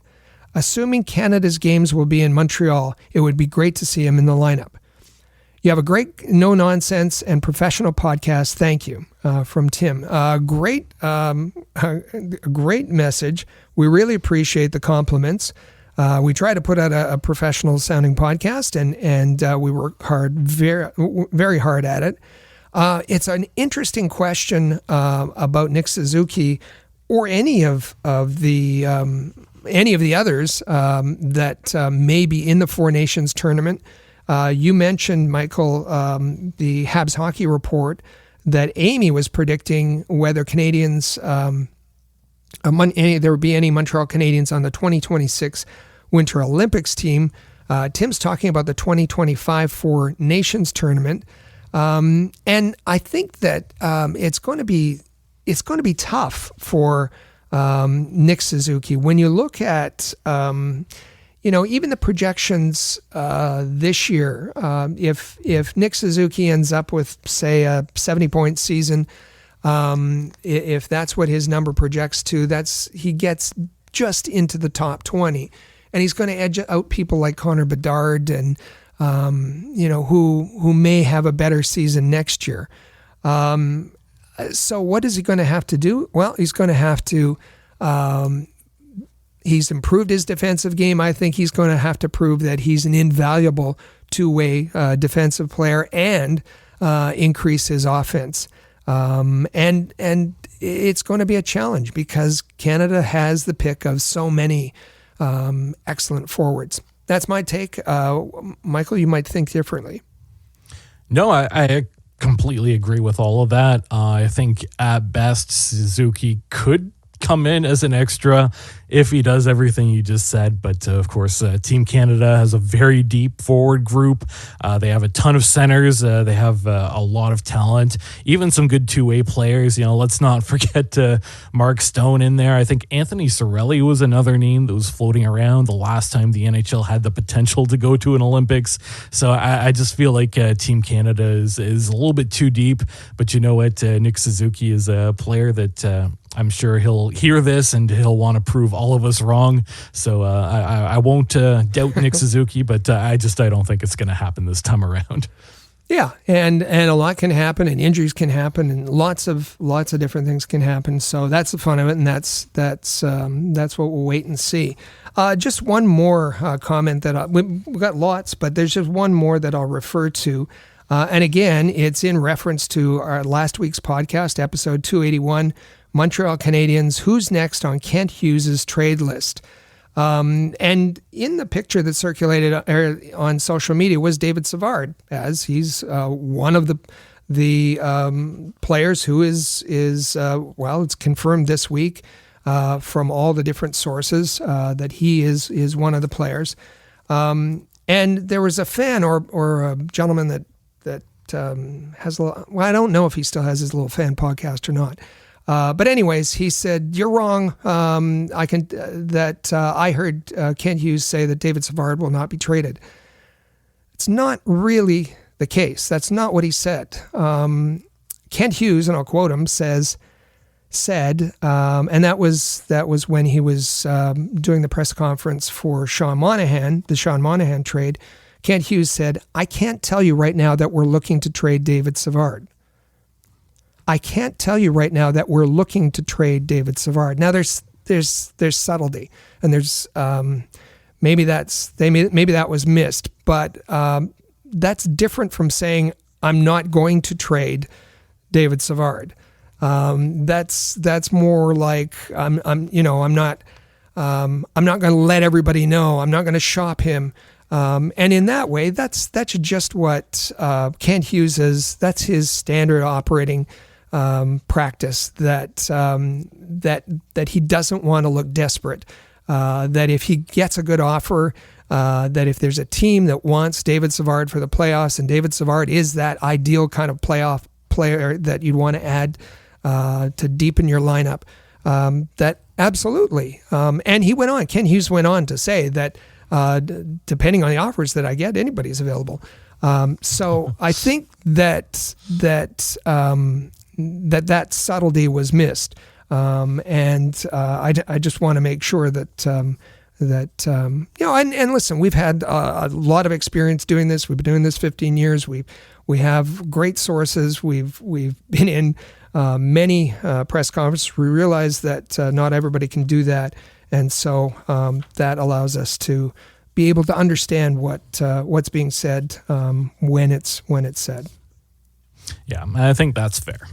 Assuming Canada's games will be in Montreal, it would be great to see him in the lineup. You have a great, no-nonsense and professional podcast. Thank you, from Tim. Great message. We really appreciate the compliments. We try to put out a professional-sounding podcast, and we work hard, very, very hard at it. It's an interesting question about Nick Suzuki or any of the others that may be in the Four Nations tournament. You mentioned, Michael, the Habs Hockey Report, that Amy was predicting whether Canadians, there would be any Montreal Canadiens on the 2026 Winter Olympics team. Tim's talking about the 2025 Four Nations tournament. And I think that it's going to be tough for Nick Suzuki. When you look at even the projections this year, if Nick Suzuki ends up with, say, a 70-point season, if that's what his number projects to, he gets just into the top 20, and he's going to edge out people like Connor Bedard and who may have a better season next year. So what is he going to have to do? Well, he's going to have to. He's improved his defensive game. I think he's going to have to prove that he's an invaluable two-way defensive player and increase his offense. And it's going to be a challenge because Canada has the pick of so many excellent forwards. That's my take. Michael, you might think differently. No, I completely agree with all of that. I think at best Suzuki could come in as an extra if he does everything you just said. But of course, Team Canada has a very deep forward group. They have a ton of centers. They have a lot of talent, even some good two-way players. Let's not forget Mark Stone in there. I think Anthony Cirelli was another name that was floating around the last time the NHL had the potential to go to an Olympics. So I just feel like Team Canada is a little bit too deep. But you know what? Nick Suzuki is a player that I'm sure he'll hear this and he'll want to prove all of us wrong. So I won't doubt Nick Suzuki, but I don't think it's going to happen this time around. Yeah, and a lot can happen, and injuries can happen, and lots of different things can happen. So that's the fun of it, and that's what we'll wait and see. Just one more comment that we've got lots, but there's just one more that I'll refer to. And again, it's in reference to our last week's podcast, episode 281. Montreal Canadiens, Who's Next on Kent Hughes' trade list. And in the picture that circulated on social media was David Savard, as he's one of the players who is it's confirmed this week from all the different sources that he is one of the players. And there was a fan or a gentleman that has a little, I don't know if he still has his little fan podcast or not. But anyways, he said, "You're wrong. I heard Kent Hughes say that David Savard will not be traded." It's not really the case. That's not what he said. Kent Hughes, and I'll quote him, says, said, and that was when he was doing the press conference for the Sean Monahan trade. Kent Hughes said, "I can't tell you right now that we're looking to trade David Savard. I can't tell you right now that we're looking to trade David Savard." Now there's subtlety, and there's maybe that was missed, but that's different from saying I'm not going to trade David Savard. That's more like I'm not going to let everybody know. I'm not going to shop him. And in that way, that's just what Kent Hughes is. That's his standard operating practice. That he doesn't want to look desperate. That if he gets a good offer, that if there's a team that wants David Savard for the playoffs, and David Savard is that ideal kind of playoff player that you'd want to add to deepen your lineup, that absolutely. And Ken Hughes went on to say that depending on the offers that I get, anybody's available. So I think that subtlety was missed. And I just want to make sure that and listen, we've had a lot of experience doing this. We've been doing this 15 years. We have great sources. We've been in many press conferences. We realize that not everybody can do that, and so that allows us to be able to understand what's being said when it's said. Yeah, I think that's fair.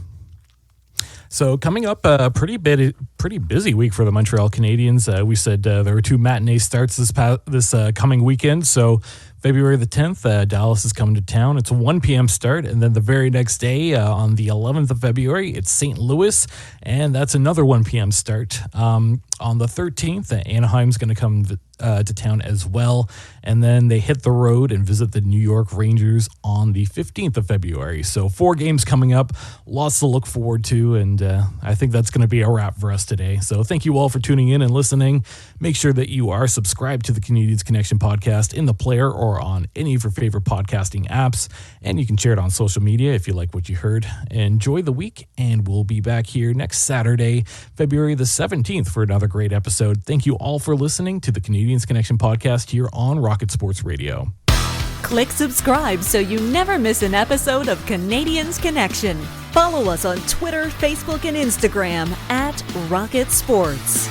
So coming up, a pretty busy week for the Montreal Canadiens. We said there were 2 matinee starts this coming weekend. So February the 10th, Dallas is coming to town. It's a 1 p.m. start. And then the very next day, on the 11th of February, it's St. Louis. And that's another 1 p.m. start. On the 13th, Anaheim's going to come to town as well. And then they hit the road and visit the New York Rangers on the 15th of February. So 4 games coming up, lots to look forward to. And I think that's going to be a wrap for us today. So thank you all for tuning in and listening. Make sure that you are subscribed to the Canadiens Connection podcast in the player or on any of your favorite podcasting apps. And you can share it on social media if you like what you heard. Enjoy the week, and we'll be back here next Saturday, February the 17th, for another great episode. Thank you all for listening to the Canadiens Connection podcast here on Rocket Sports Radio. Click subscribe so you never miss an episode of Canadiens Connection. Follow us on Twitter, Facebook, and Instagram at Rocket Sports.